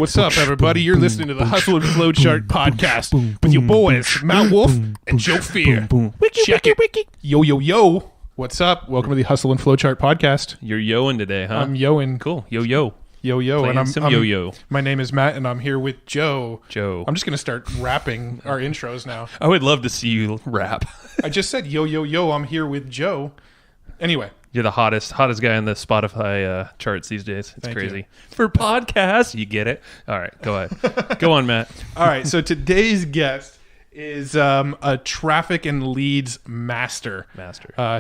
What's up, everybody? You're listening to the Hustle and Flowchart podcast with your boys, Matt Wolf and Joe Fear. Check it. Yo, yo, yo. What's up? Welcome to the Hustle and Flowchart podcast. You're yoing today, huh? I'm yoing. Cool. Yo, yo. Yo, yo. Playing And some yo-yo. My name is Matt, and I'm here with Joe. Joe. I'm just going to start rapping our intros now. I would love to see you rap. I just said, yo, yo, yo, I'm here with Joe. Anyway. You're the hottest guy on the Spotify charts these days. It's Thank crazy. you. For podcasts, you get it. All right, go ahead. Go on, Matt. All right, so today's guest is a traffic and leads master.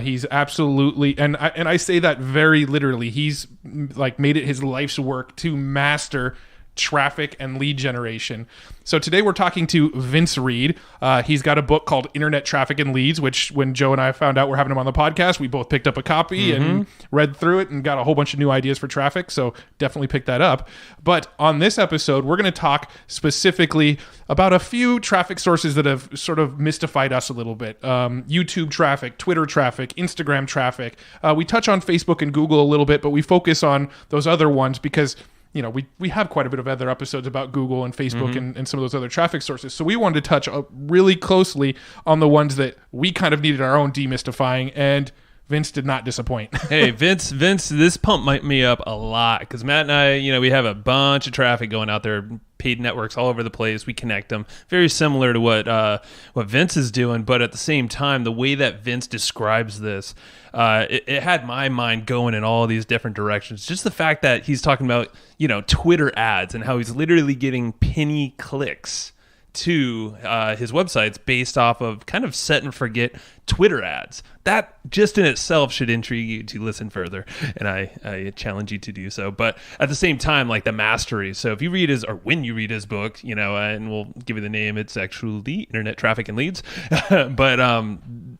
He's absolutely, and I say that very literally. He's like made it his life's work to master traffic and lead generation. So today we're talking to Vince Reed. He's got a book called Internet Traffic and Leads, which when Joe and I found out we're having him on the podcast, we both picked up a copy and read through it and got a whole bunch of new ideas for traffic. So definitely pick that up. But on this episode, we're going to talk specifically about a few traffic sources that have sort of mystified us a little bit. YouTube traffic, Twitter traffic, Instagram traffic. We touch on Facebook and Google a little bit, but we focus on those other ones because we have quite a bit of other episodes about Google and Facebook and some of those other traffic sources. So we wanted to touch really closely on the ones that we kind of needed our own demystifying, and Vince did not disappoint. Hey, Vince, this pumped me up a lot because Matt and I, we have a bunch of traffic going out there, paid networks all over the place. We connect them. Very similar to what Vince is doing, but at the same time, the way that Vince describes this, it had my mind going in all these different directions. Just the fact that he's talking about, Twitter ads and how he's literally getting penny clicks to his websites based off of kind of set and forget Twitter ads. That just in itself should intrigue you to listen further, and I challenge you to do so. But at the same time, like the mastery. So if you read when you read his book, and we'll give you the name, it's actually Internet Traffic and Leads, but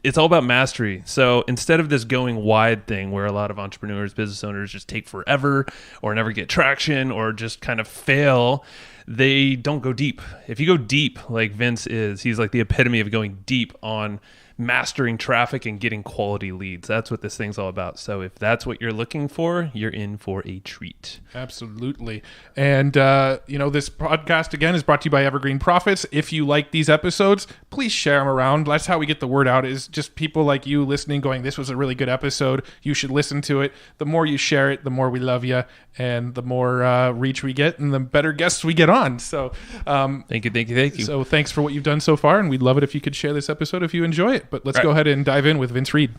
it's all about mastery. So instead of this going wide thing where a lot of entrepreneurs, business owners just take forever or never get traction or just kind of fail, they don't go deep. If you go deep like Vince is, he's like the epitome of going deep on mastering traffic and getting quality leads. That's what this thing's all about. So if that's what you're looking for, you're in for a treat. Absolutely. And, this podcast, again, is brought to you by Evergreen Profits. If you like these episodes, please share them around. That's how we get the word out, is just people like you listening going, this was a really good episode. You should listen to it. The more you share it, the more we love you, and the more reach we get and the better guests we get on. So thank you. So thanks for what you've done so far, and we'd love it if you could share this episode if you enjoy it. But let's go ahead and dive in with Vince Reed.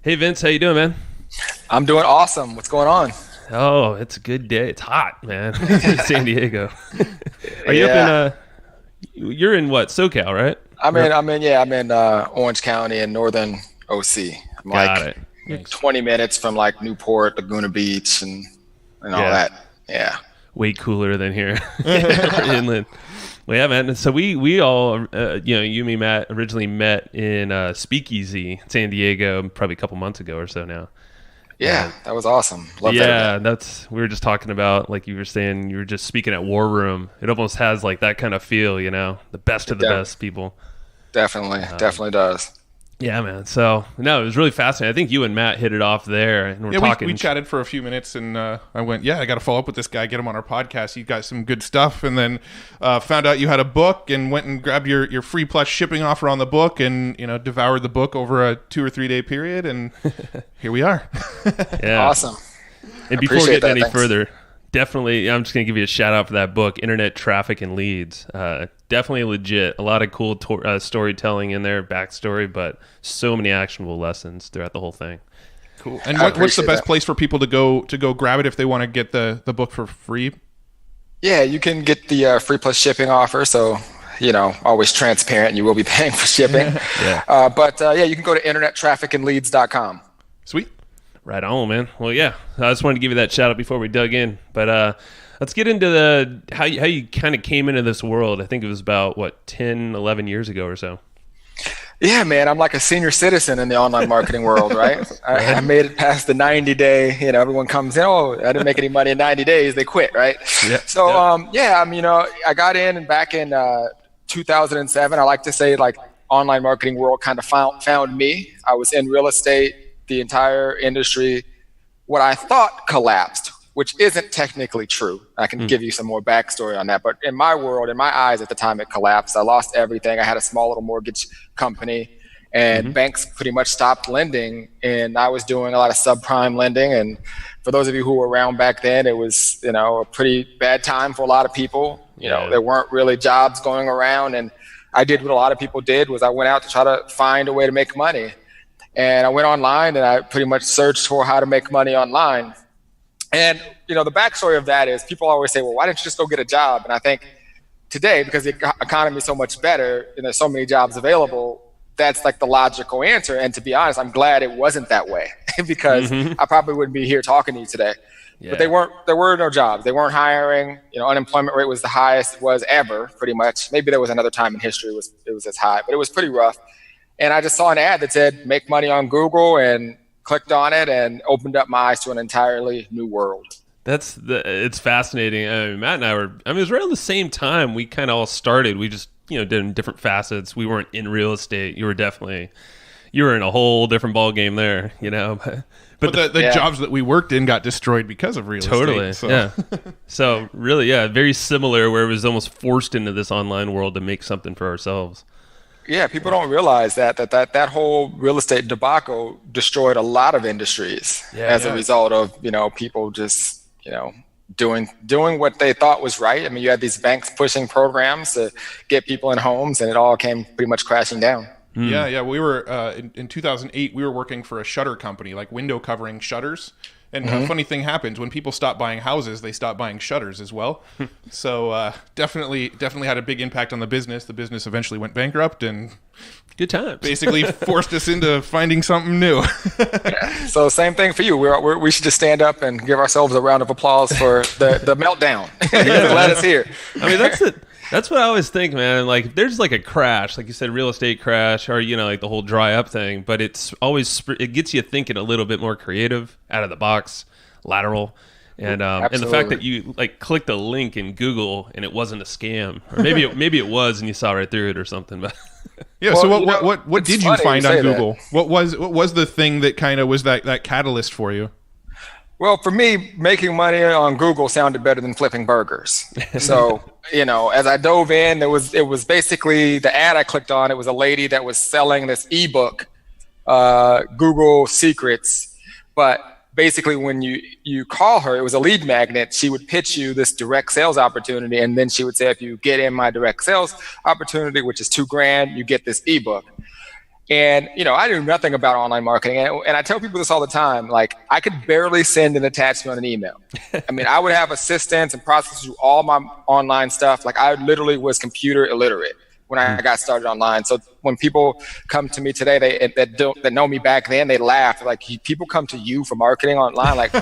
Hey, Vince, how you doing, man? I'm doing awesome. What's going on? Oh, it's a good day. It's hot, man. San Diego. Are you up in you're in what, SoCal, right? I'm in Orange County in northern OC. I'm Got it. 20 minutes from like Newport, Laguna Beach, and all that. Yeah. Way cooler than here. Inland. Well, yeah, man. So we all, you, me, Matt, originally met in Speakeasy, San Diego, probably a couple months ago or so now. Yeah, that was awesome. Love that. We were just talking about, like you were saying, you were just speaking at War Room. It almost has like that kind of feel, the best of the best people. Definitely does. Yeah, man. So, no, it was really fascinating. I think you and Matt hit it off there. And we're talking. We chatted for a few minutes, and I went, I got to follow up with this guy, get him on our podcast. You got some good stuff. And then found out you had a book and went and grabbed your free plus shipping offer on the book and, devoured the book over a 2 or 3 day period. And here we are. Yeah. Awesome. And before we get any further, definitely, I'm just going to give you a shout out for that book, Internet Traffic and Leads. Definitely legit. A lot of cool storytelling in there, backstory, but so many actionable lessons throughout the whole thing. Cool. And what's the best place for people to go grab it if they want to get the book for free? Yeah, you can get the free plus shipping offer. So, always transparent. You will be paying for shipping. Yeah. But you can go to internettrafficandleads.com. Sweet. Right on, man. Well, yeah, I just wanted to give you that shout out before we dug in. But let's get into how you kind of came into this world. I think it was about, 10, 11 years ago or so. Yeah, man, I'm like a senior citizen in the online marketing world, right? I made it past the 90-day, everyone comes in, I didn't make any money in 90 days, they quit, right? Yeah. So, I got in back in 2007. I like to say, like, online marketing world kind of found me. I was in real estate. The entire industry, what I thought collapsed, which isn't technically true. I can give you some more backstory on that. But in my world, in my eyes at the time, it collapsed. I lost everything. I had a small little mortgage company, and banks pretty much stopped lending. And I was doing a lot of subprime lending. And for those of you who were around back then, it was, a pretty bad time for a lot of people. There weren't really jobs going around. And I did what a lot of people did, was I went out to try to find a way to make money. And I went online and I pretty much searched for how to make money online. And, the backstory of that is people always say, well, why didn't you just go get a job? And I think today, because the economy is so much better and there's so many jobs available, that's like the logical answer. And to be honest, I'm glad it wasn't that way because I probably wouldn't be here talking to you today. Yeah. But there were no jobs. They weren't hiring. Unemployment rate was the highest it was ever, pretty much. Maybe there was another time in history it was as high, but it was pretty rough. And I just saw an ad that said, make money on Google, and clicked on it and opened up my eyes to an entirely new world. It's fascinating. Matt and I it was around the same time we kind of all started. We just, did in different facets. We weren't in real estate. You were in a whole different ball game there, But the jobs that we worked in got destroyed because of real estate. So. Yeah. So really, very similar, where it was almost forced into this online world to make something for ourselves. Yeah, people don't realize that whole real estate debacle destroyed a lot of industries as a result of, people just, doing what they thought was right. I mean, you had these banks pushing programs to get people in homes, and it all came pretty much crashing down. Yeah. We were in 2008. We were working for a shutter company, like window covering shutters. And a funny thing happens when people stop buying houses; they stop buying shutters as well. So definitely had a big impact on the business. The business eventually went bankrupt, and good times. Basically forced us into finding something new. So same thing for you. We should just stand up and give ourselves a round of applause for the meltdown. Glad it's here. I mean, that's it. That's what I always think, man. Like, if there's like a crash, like you said, real estate crash, or like the whole dry up thing, but it gets you thinking a little bit more creative, out of the box, lateral, and the fact that you like clicked a link in Google and it wasn't a scam, or maybe it was and you saw right through it or something. But yeah. So what did you find on Google? What was the thing that kind of was that catalyst for you? Well, for me, making money on Google sounded better than flipping burgers. So, as I dove in, it was basically the ad I clicked on. It was a lady that was selling this ebook, Google Secrets. But basically, when you call her, it was a lead magnet. She would pitch you this direct sales opportunity, and then she would say, if you get in my direct sales opportunity, which is $2,000, you get this ebook. And, I knew nothing about online marketing. And I tell people this all the time, like, I could barely send an attachment on an email. I mean, I would have assistants and process through all my online stuff. Like, I literally was computer illiterate when I got started online. So when people come to me today, that know me back then, they laugh. They're like, people come to you for marketing online? Like,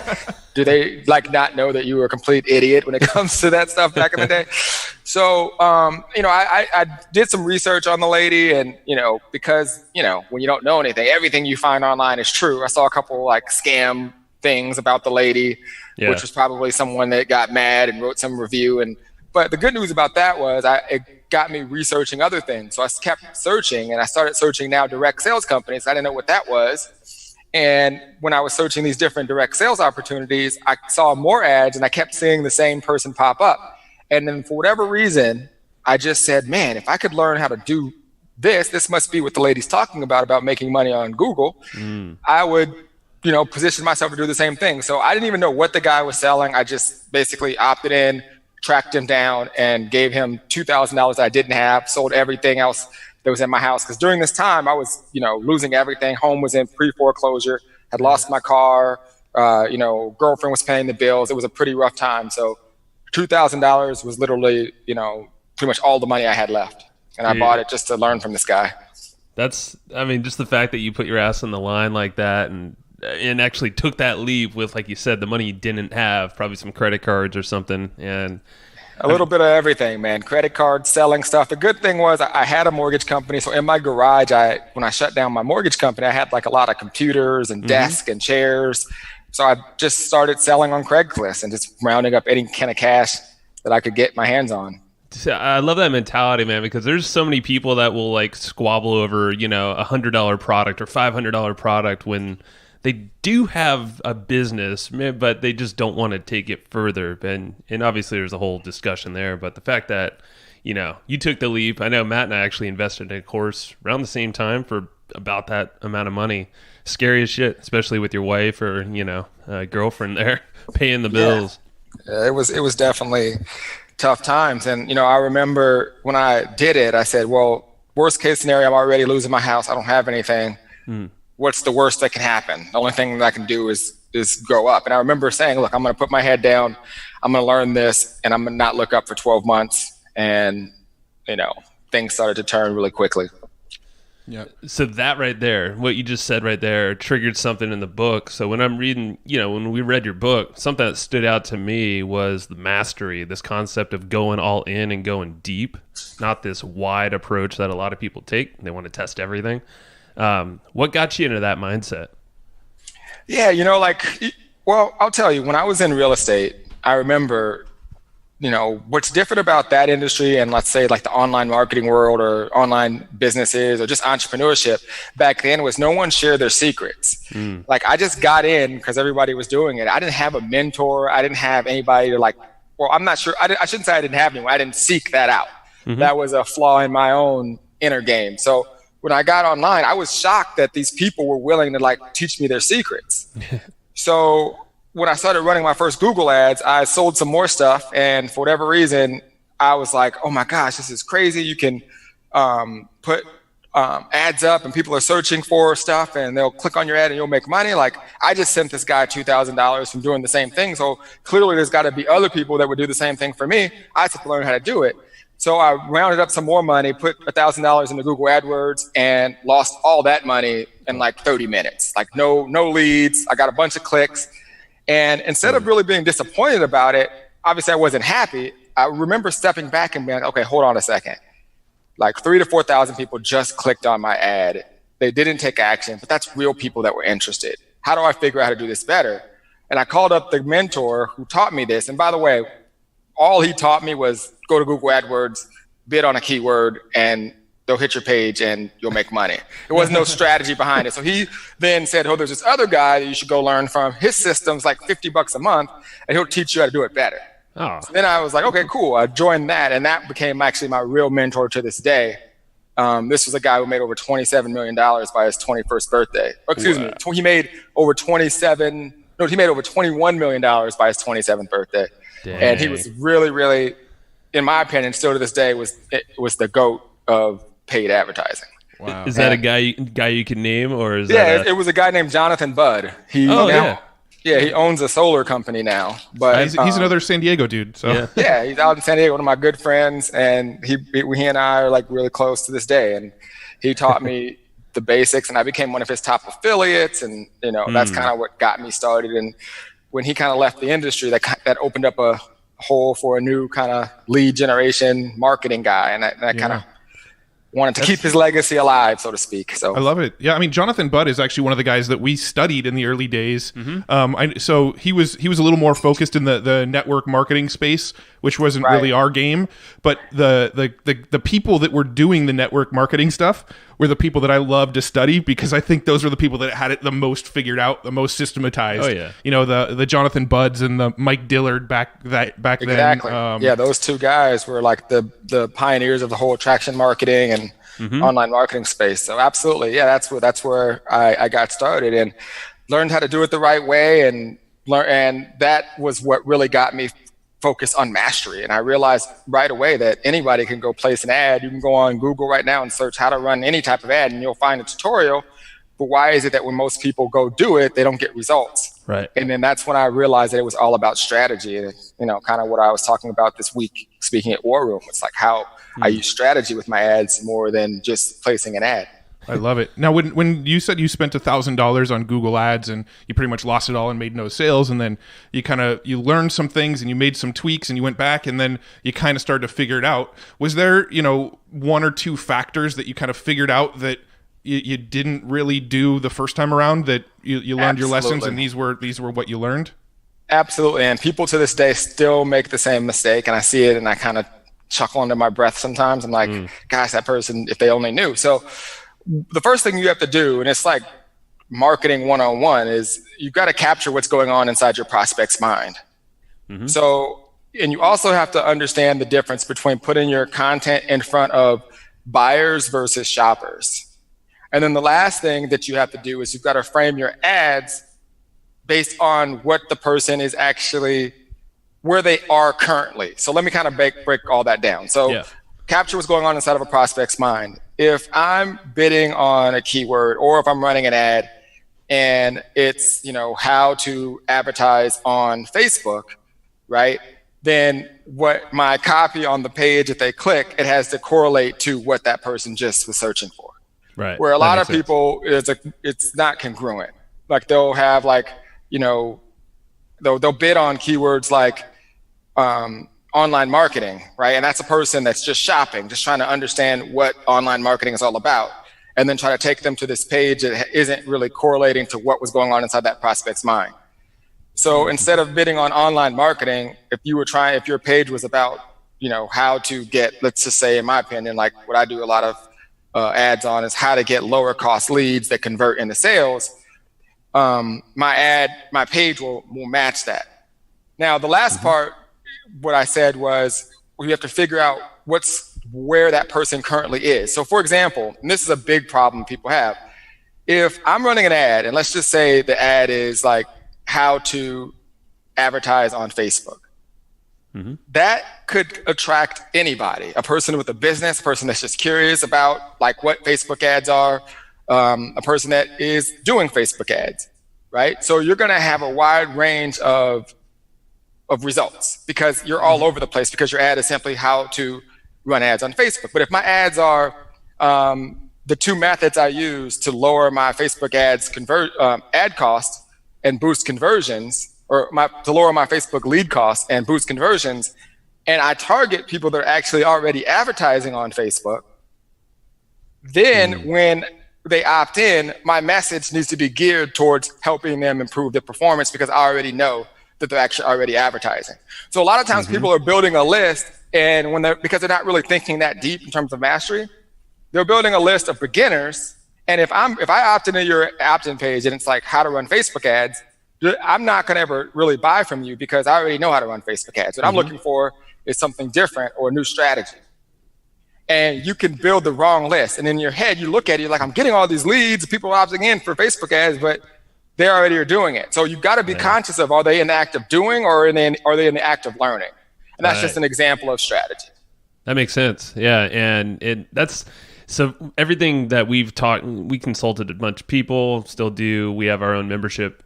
do they not know that you were a complete idiot when it comes to that stuff back in the day? So, I did some research on the lady, and, because, when you don't know anything, everything you find online is true. I saw a couple like scam things about the lady, which was probably someone that got mad and wrote some review. But the good news about that was it got me researching other things. So I kept searching, and I started searching now direct sales companies. I didn't know what that was. And when I was searching these different direct sales opportunities, I saw more ads, and I kept seeing the same person pop up. And then for whatever reason, I just said, man, if I could learn how to do this must be what the lady's talking about making money on Google. I would, position myself to do the same thing. So I didn't even know what the guy was selling. I just basically opted in, tracked him down, and gave him $2,000 I didn't have, sold everything else that was in my house. Because during this time, I was, losing everything. Home was in pre-foreclosure, had lost my car, girlfriend was paying the bills. It was a pretty rough time. So $2,000 was literally, pretty much all the money I had left. And I bought it just to learn from this guy. Just the fact that you put your ass on the line like that and actually took that leap with, like you said, the money you didn't have, probably some credit cards or something. And a little bit of everything, man. Credit cards, selling stuff. The good thing was I had a mortgage company. So in my garage, when I shut down my mortgage company, I had like a lot of computers and desks and chairs. So I just started selling on Craigslist and just rounding up any kind of cash that I could get my hands on. I love that mentality, man, because there's so many people that will like squabble over, $100 product or $500 product when they do have a business, but they just don't want to take it further. And obviously there's a whole discussion there, but the fact that, you took the leap. I know Matt and I actually invested in a course around the same time for about that amount of money. Scary as shit, especially with your wife or, girlfriend there paying the bills. Yeah, it was definitely tough times. And, I remember when I did it, I said, well, worst case scenario, I'm already losing my house. I don't have anything. What's the worst that can happen? The only thing that I can do is grow up. And I remember saying, look, I'm going to put my head down. I'm going to learn this, and I'm going to not look up for 12 months. And, things started to turn really quickly. Yeah. So that right there, what you just said right there, triggered something in the book. So when I'm reading, when we read your book, something that stood out to me was the mastery, this concept of going all in and going deep, not this wide approach that a lot of people take. They want to test everything. What got you into that mindset? Yeah, I'll tell you, when I was in real estate, I remember, what's different about that industry and let's say like the online marketing world or online businesses or just entrepreneurship back then was no one shared their secrets. Like I just got in because everybody was doing it. I didn't have a mentor. I didn't have anybody to I'm not sure. I shouldn't say I didn't have anyone. I didn't seek that out. That was a flaw in my own inner game. So when I got online, I was shocked that these people were willing to teach me their secrets. So when I started running my first Google ads, I sold some more stuff. And for whatever reason, I was like, oh my gosh, this is crazy. You can put ads up and people are searching for stuff and they'll click on your ad and you'll make money. Like I just sent this guy $2,000 from doing the same thing. So clearly there's got to be other people that would do the same thing for me. I had to learn how to do it. So I rounded up some more money, put $1,000 into Google AdWords and lost all that money in 30 minutes. No leads. I got a bunch of clicks. And instead of really being disappointed about it, obviously I wasn't happy. I remember stepping back and being like, okay, hold on a second. 3,000 to 4,000 people just clicked on my ad. They didn't take action, but that's real people that were interested. How do I figure out how to do this better? And I called up the mentor who taught me this. And by the way, all he taught me was go to Google AdWords, bid on a keyword, and they'll hit your page and you'll make money. There was no strategy behind it. So he then said, oh, there's this other guy that you should go learn from. His system's $50 a month and he'll teach you how to do it better. Oh. So then I was like, okay, cool. I joined that. And that became actually my real mentor to this day. This was a guy who made over $27 million by his 21st birthday. Oh, excuse me. He made over $21 million by his 27th birthday. Dang. And he was really, really, in my opinion, still to this day, was the GOAT of paid advertising. Wow. Is that a guy you can name, or is it was a guy named Jonathan Budd. He owns a solar company now. But he's another San Diego dude. So yeah, he's out in San Diego, one of my good friends, and he and I are really close to this day. And he taught me the basics, and I became one of his top affiliates, and that's kind of what got me started. And when he kind of left the industry, that opened up a hole for a new kind of lead generation marketing guy, and I kind of wanted to keep his legacy alive, so to speak. So I love it. Yeah, I mean, Jonathan Budd is actually one of the guys that we studied in the early days. So he was a little more focused in the network marketing space, which wasn't really our game. But the people that were doing the network marketing stuff were the people that I loved to study, because I think those were the people that had it the most figured out, the most systematized. Oh yeah, the Jonathan Budds and the Mike Dillard back then. Exactly. Those two guys were the pioneers of the whole attraction marketing and online marketing space. So absolutely, that's where I got started and learned how to do it the right way, and that was what really got me focused on mastery. And I realized right away that anybody can go place an ad. You can go on Google right now and search how to run any type of ad, and you'll find a tutorial. But why is it that when most people go do it, they don't get results? Right. And then that's when I realized that it was all about strategy. And kind of what I was talking about this week, speaking at War Room. It's how I use strategy with my ads more than just placing an ad. I love it. Now, when you said you spent $1,000 on Google Ads and you pretty much lost it all and made no sales, and then you learned some things and you made some tweaks and you went back and then you kind of started to figure it out. Was there, one or two factors that you kind of figured out that you didn't really do the first time around, that you learned your lessons, and these were what you learned? Absolutely. And people to this day still make the same mistake, and I see it and I kind of chuckle under my breath sometimes. I'm like, gosh, that person, if they only knew. So the first thing you have to do, and it's marketing 101 is you've got to capture what's going on inside your prospect's mind. Mm-hmm. So, and you also have to understand the difference between putting your content in front of buyers versus shoppers. And then the last thing that you have to do is you've got to frame your ads based on what the person is actually, where they are currently. So let me kind of break all that down. So capture what's going on inside of a prospect's mind. If I'm bidding on a keyword, or if I'm running an ad and it's, how to advertise on Facebook, right? Then what my copy on the page that they click, it has to correlate to what that person just was searching for. Right. Where a lot of people, it's not congruent. Like they'll have they'll bid on keywords like online marketing, right? And that's a person that's just shopping, just trying to understand what online marketing is all about, and then try to take them to this page that isn't really correlating to what was going on inside that prospect's mind. So instead of bidding on online marketing, if your page was about, how to get, let's just say, in my opinion, like what I do a lot of ads on is how to get lower cost leads that convert into sales. My page will match that. Now, the last part, what I said was we have to figure out where that person currently is. So for example, and this is a big problem people have, if I'm running an ad, and let's just say the ad is like how to advertise on Facebook, that could attract anybody, a person with a business, a person that's just curious about like what Facebook ads are, a person that is doing Facebook ads, right? So you're going to have a wide range of results because you're all over the place, because your ad is simply how to run ads on Facebook. But if my ads are the two methods I use to lower my Facebook ads ad cost and boost conversions, or to lower my Facebook lead costs and boost conversions, and I target people that are actually already advertising on Facebook, then when they opt in, my message needs to be geared towards helping them improve their performance, because I already know that they're actually already advertising. So a lot of times people are building a list, and because they're not really thinking that deep in terms of mastery, they're building a list of beginners. And if I opt into your opt-in page and it's like how to run Facebook ads, I'm not going to ever really buy from you because I already know how to run Facebook ads. What I'm looking for is something different or a new strategy. And you can build the wrong list. And in your head, you look at it, you're like, I'm getting all these leads, people opting in for Facebook ads, but they already are doing it. So you've got to be conscious of, are they in the act of doing, or are they in the act of learning? And that's just an example of strategy. That makes sense. Yeah. And so everything that we've taught, we consulted a bunch of people, still do. We have our own membership.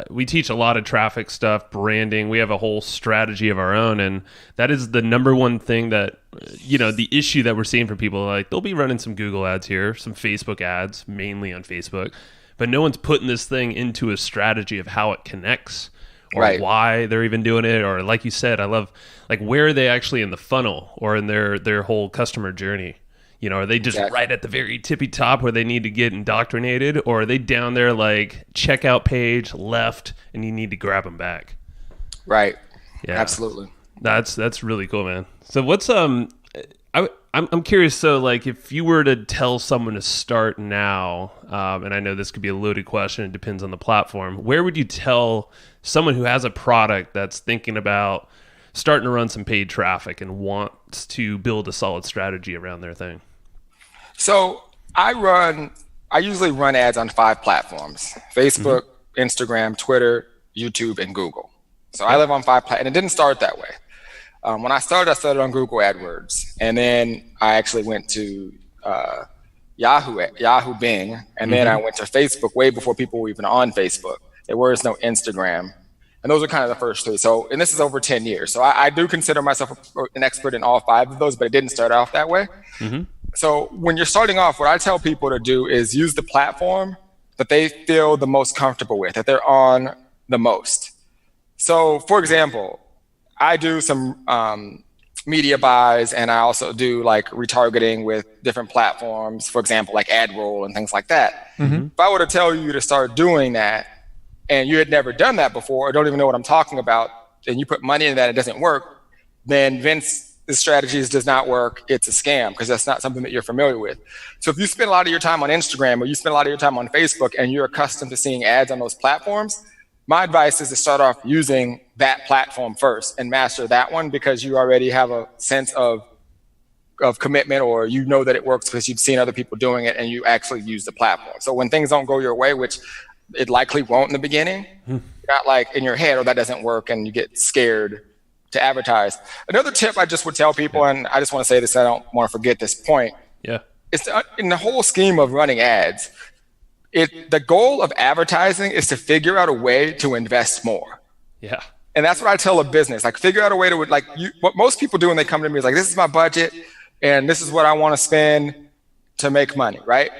We teach a lot of traffic stuff, branding. We have a whole strategy of our own. And that is the number one thing that, the issue that we're seeing for people. Like, they'll be running some Google ads here, some Facebook ads, mainly on Facebook, but no one's putting this thing into a strategy of how it connects, or why they're even doing it. Or like you said, I love, like, where are they actually in the funnel or in their whole customer journey? Are they just right at the very tippy top where they need to get indoctrinated, or are they down there like checkout page left and you need to grab them back? Right. Yeah. Absolutely. That's really cool, man. So what's I'm curious. So like, if you were to tell someone to start now, and I know this could be a loaded question, it depends on the platform, where would you tell someone who has a product that's thinking about starting to run some paid traffic and wants to build a solid strategy around their thing? So I usually run ads on 5 platforms: Facebook, Instagram, Twitter, YouTube, and Google. So I live on 5 platforms, and it didn't start that way. When I started on Google AdWords, and then I actually went to Yahoo Bing, and then I went to Facebook way before people were even on Facebook. There was no Instagram. And those are kind of the first 3. So, and this is over 10 years. So I do consider myself an expert in all 5 of those, but it didn't start off that way. So when you're starting off, what I tell people to do is use the platform that they feel the most comfortable with, that they're on the most. So for example, I do some media buys, and I also do like retargeting with different platforms, for example, like AdRoll and things like that. If I were to tell you to start doing that, and you had never done that before, or don't even know what I'm talking about, and you put money in that, it doesn't work, then Vince this strategy does not work, it's a scam, because that's not something that you're familiar with. So if you spend a lot of your time on Instagram or you spend a lot of your time on Facebook and you're accustomed to seeing ads on those platforms, my advice is to start off using that platform first and master that one, because you already have a sense of commitment, or you know that it works because you've seen other people doing it and you actually use the platform. So when things don't go your way, which it likely won't in the beginning, you're not like in your head, or that doesn't work, and you get scared to advertise. Another tip I just would tell people, and I just want to say this, I don't want to forget this point. Yeah. It's in the whole scheme of running ads, the goal of advertising is to figure out a way to invest more. Yeah. And that's what I tell a business, like figure out a way to, like what most people do when they come to me is like, this is my budget and this is what I want to spend to make money, right?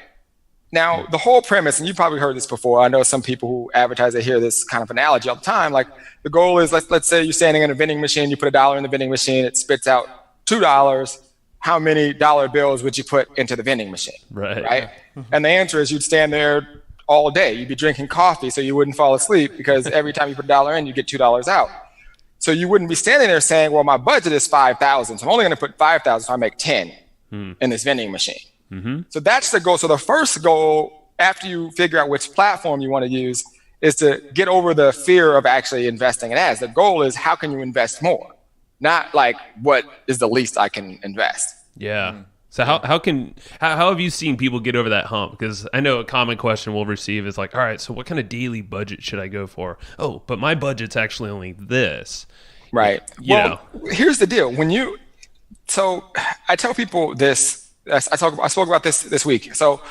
Now, the whole premise, and you've probably heard this before, I know some people who advertise, they hear this kind of analogy all the time. Like the goal is, let's say you're standing in a vending machine, you put $1 in the vending machine, it spits out $2. How many dollar bills would you put into the vending machine? Right? And the answer is you'd stand there all day. You'd be drinking coffee so you wouldn't fall asleep, because every time you put $1 in, you get $2 out. So you wouldn't be standing there saying, well, my budget is $5,000, so I'm only going to put $5,000 so I make 10 in this vending machine. So that's the goal. So the first goal, after you figure out which platform you want to use, is to get over the fear of actually investing in ads. The goal is, how can you invest more? Not like, what is the least I can invest? Yeah. So how have you seen people get over that hump? Because I know a common question we'll receive is like, all right, so what kind of daily budget should I go for? Oh, but my budget's actually only this. Right. Well, here's the deal. So I tell people this, I spoke about this week. So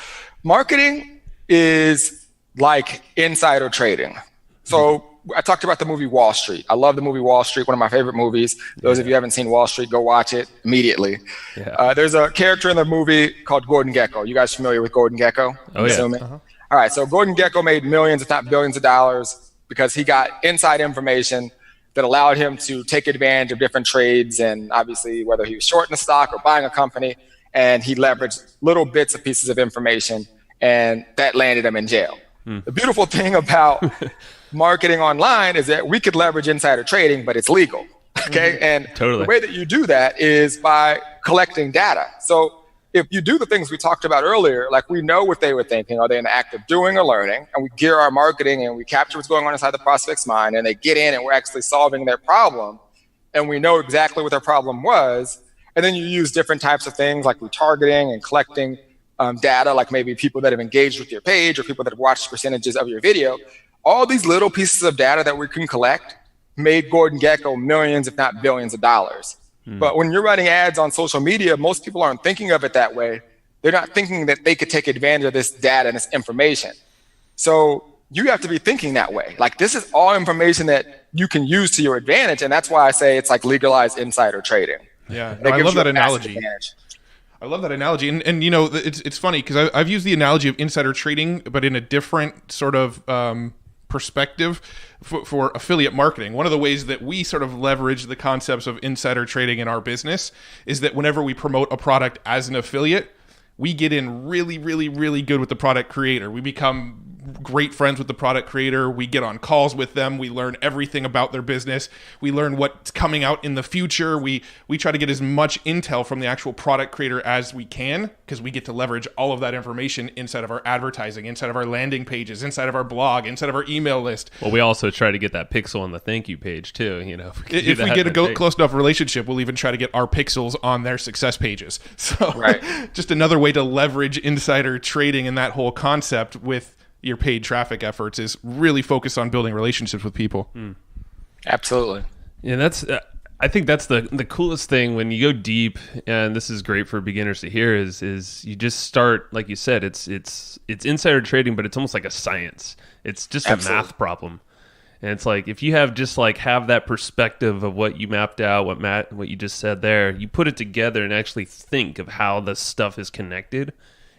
marketing is like insider trading. So I talked about the movie Wall Street. I love the movie Wall Street, one of my favorite movies. Those of you who haven't seen Wall Street, go watch it immediately. There's a character in the movie called Gordon Gekko. You guys familiar with Gordon Gekko? Oh, yeah. All right, so Gordon Gekko made millions, if not billions of dollars, because he got inside information that allowed him to take advantage of different trades, and obviously whether he was shorting a stock or buying a company, and he leveraged little bits of pieces of information, and that landed him in jail. The beautiful thing about marketing online is that we could leverage insider trading, but it's legal. Okay. And the way that you do that is by collecting data. So if you do the things we talked about earlier, like we know what they were thinking, are they in the act of doing or learning, and we gear our marketing and we capture what's going on inside the prospect's mind, and they get in and we're actually solving their problem, and we know exactly what their problem was. And then you use different types of things like retargeting and collecting data, like maybe people that have engaged with your page or people that have watched percentages of your video. All these little pieces of data that we can collect made Gordon Gekko millions, if not billions of dollars. But when you're running ads on social media, most people aren't thinking of it that way. They're not thinking that they could take advantage of this data and this information. So you have to be thinking that way. Like, this is all information that you can use to your advantage. And that's why I say it's like legalized insider trading. Yeah, I love that analogy. I love that analogy. And you know, it's funny because I've used the analogy of insider trading, but in a different sort of perspective for affiliate marketing. One of the ways that we sort of leverage the concepts of insider trading in our business is that whenever we promote a product as an affiliate, we get in really, really, really good with the product creator. We become great friends with the product creator. We get on calls with them. We learn everything about their business. We learn what's coming out in the future. We try to get as much intel from the actual product creator as we can, because we get to leverage all of that information inside of our advertising, inside of our landing pages, inside of our blog, inside of our email list. Well, we also try to get that pixel on the thank you page too. You know, if we get a close enough relationship, we'll even try to get our pixels on their success pages. So just another way to leverage insider trading and that whole concept with your paid traffic efforts is really focused on building relationships with people. Absolutely. Yeah, that's I think that's the coolest thing when you go deep, and this is great for beginners to hear, is you just start, like you said, it's insider trading, but it's almost like a science. It's just a math problem. And it's like, if you have just like have that perspective of what you mapped out, what you just said there, you put it together and actually think of how the stuff is connected.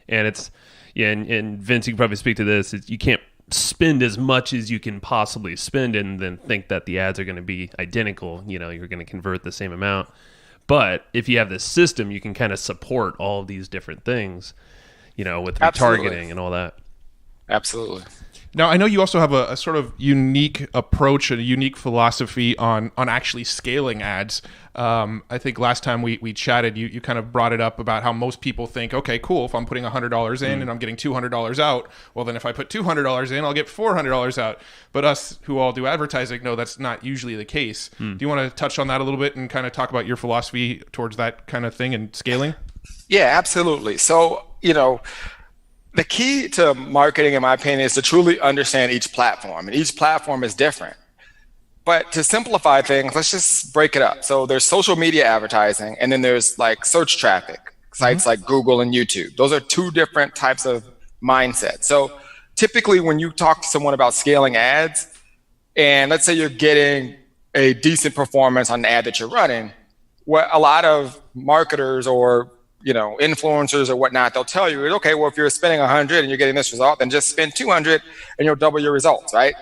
And it's, yeah, and Vince, you can probably speak to this. You can't spend as much as you can possibly spend and then think that the ads are going to be identical. You know, you're going to convert the same amount. But if you have this system, you can kind of support all of these different things, you know, with retargeting and all that. Absolutely. Now, I know you also have a sort of unique approach and a unique philosophy on actually scaling ads. I think last time we chatted, you kind of brought it up about how most people think, okay, cool, if I'm putting $100 in and I'm getting $200 out, well, then if I put $200 in, I'll get $400 out. But us who all do advertising know that's not usually the case. Do you want to touch on that a little bit and kind of talk about your philosophy towards that kind of thing and scaling? Yeah, absolutely. So, the key to marketing, in my opinion, is to truly understand each platform, and each platform is different. But to simplify things, let's just break it up. So there's social media advertising, and then there's like search traffic, sites like Google and YouTube. Those are two different types of mindsets. So typically when you talk to someone about scaling ads, and let's say you're getting a decent performance on an ad that you're running, what a lot of marketers or influencers or whatnot, they'll tell you, okay, well, if you're spending 100 and you're getting this result, then just spend 200 and you'll double your results, right?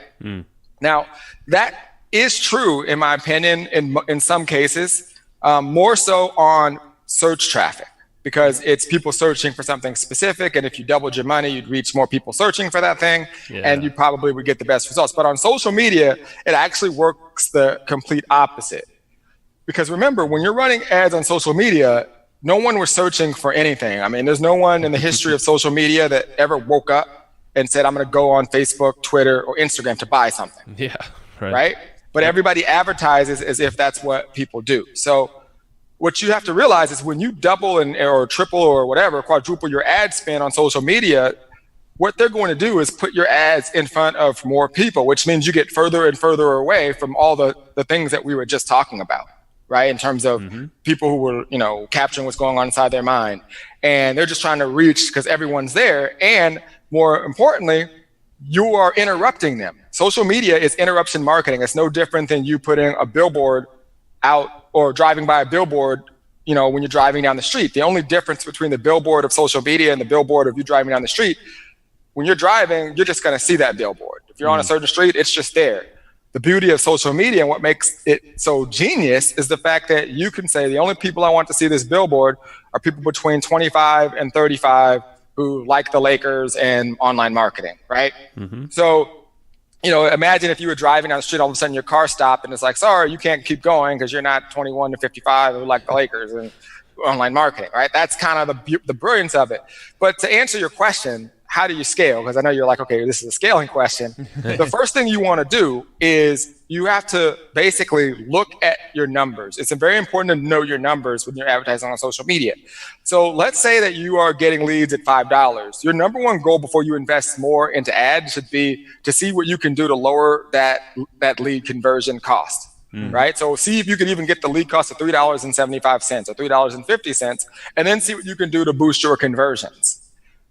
Now, that is true, in my opinion, in some cases, more so on search traffic, because it's people searching for something specific. And if you doubled your money, you'd reach more people searching for that thing, and you probably would get the best results. But on social media, it actually works the complete opposite. Because remember, when you're running ads on social media, no one was searching for anything. I mean, there's no one in the history of social media that ever woke up and said, I'm going to go on Facebook, Twitter, or Instagram to buy something. Yeah, right? But everybody advertises as if that's what people do. So what you have to realize is when you double or triple or whatever, quadruple your ad spend on social media, what they're going to do is put your ads in front of more people, which means you get further and further away from all the things that we were just talking about. Right, in terms of people who were, capturing what's going on inside their mind, and they're just trying to reach because everyone's there. And more importantly, you are interrupting them. Social media is interruption marketing. It's no different than you putting a billboard out or driving by a billboard, when you're driving down the street. The only difference between the billboard of social media and the billboard of you driving down the street, when you're driving, you're just going to see that billboard. If you're on a certain street, it's just there. The beauty of social media and what makes it so genius is the fact that you can say the only people I want to see this billboard are people between 25 and 35 who like the Lakers and online marketing, right? So, imagine if you were driving down the street, all of a sudden your car stopped and it's like, sorry, you can't keep going because you're not 21 to 55 who like the Lakers and online marketing, right? That's kind of the brilliance of it. But to answer your question, how do you scale? Because I know you're like, okay, this is a scaling question. The first thing you want to do is you have to basically look at your numbers. It's very important to know your numbers when you're advertising on social media. So let's say that you are getting leads at $5. Your number one goal before you invest more into ads should be to see what you can do to lower that lead conversion cost. Right? So see if you can even get the lead cost of $3.75 or $3.50, and then see what you can do to boost your conversions.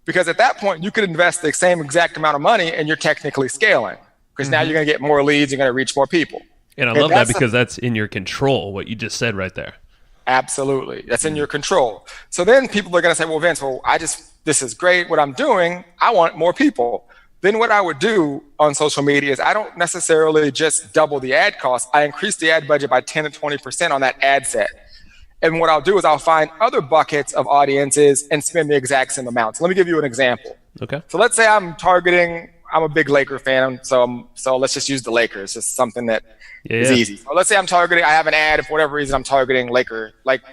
Because at that point, you could invest the same exact amount of money and you're technically scaling. Because now you're going to get more leads, you're going to reach more people. And I love that because that's in your control, what you just said right there. Absolutely. That's in your control. So then people are going to say, well, Vince, this is great what I'm doing. I want more people. Then what I would do on social media is I don't necessarily just double the ad cost. I increase the ad budget by 10 to 20% on that ad set. And what I'll do is I'll find other buckets of audiences and spend the exact same amount. So let me give you an example. Okay. So let's say I'm a big Laker fan, so let's just use the Lakers. It's something that is easy. So let's say I have an ad, if for whatever reason I'm targeting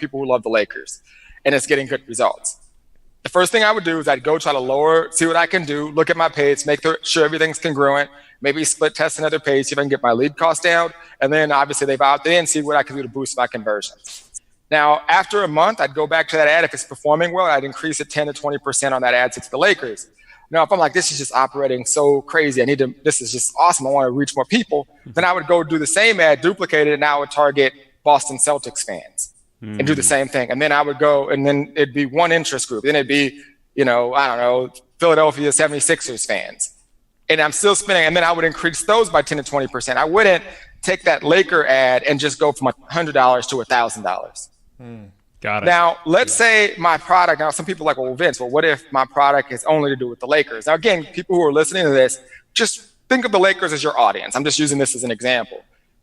people who love the Lakers, and it's getting good results. The first thing I would do is I'd go try to see what I can do, look at my page, make sure everything's congruent, maybe split test another page, see if I can get my lead cost down, and then obviously they've opted in, see what I can do to boost my conversions. Now, after a month, I'd go back to that ad. If it's performing well, I'd increase it 10 to 20% on that ad to the Lakers. Now, if I'm like, this is just operating so crazy, this is just awesome, I want to reach more people, then I would go do the same ad, duplicate it, and I would target Boston Celtics fans and do the same thing. And then I would go, and then it'd be one interest group. Then it'd be, Philadelphia 76ers fans. And I'm still spending, and then I would increase those by 10 to 20%. I wouldn't take that Laker ad and just go from $100 to $1,000. Got it. Now, let's say my product, now some people are like, well, Vince, what if my product is only to do with the Lakers? Now, again, people who are listening to this, just think of the Lakers as your audience. I'm just using this as an example.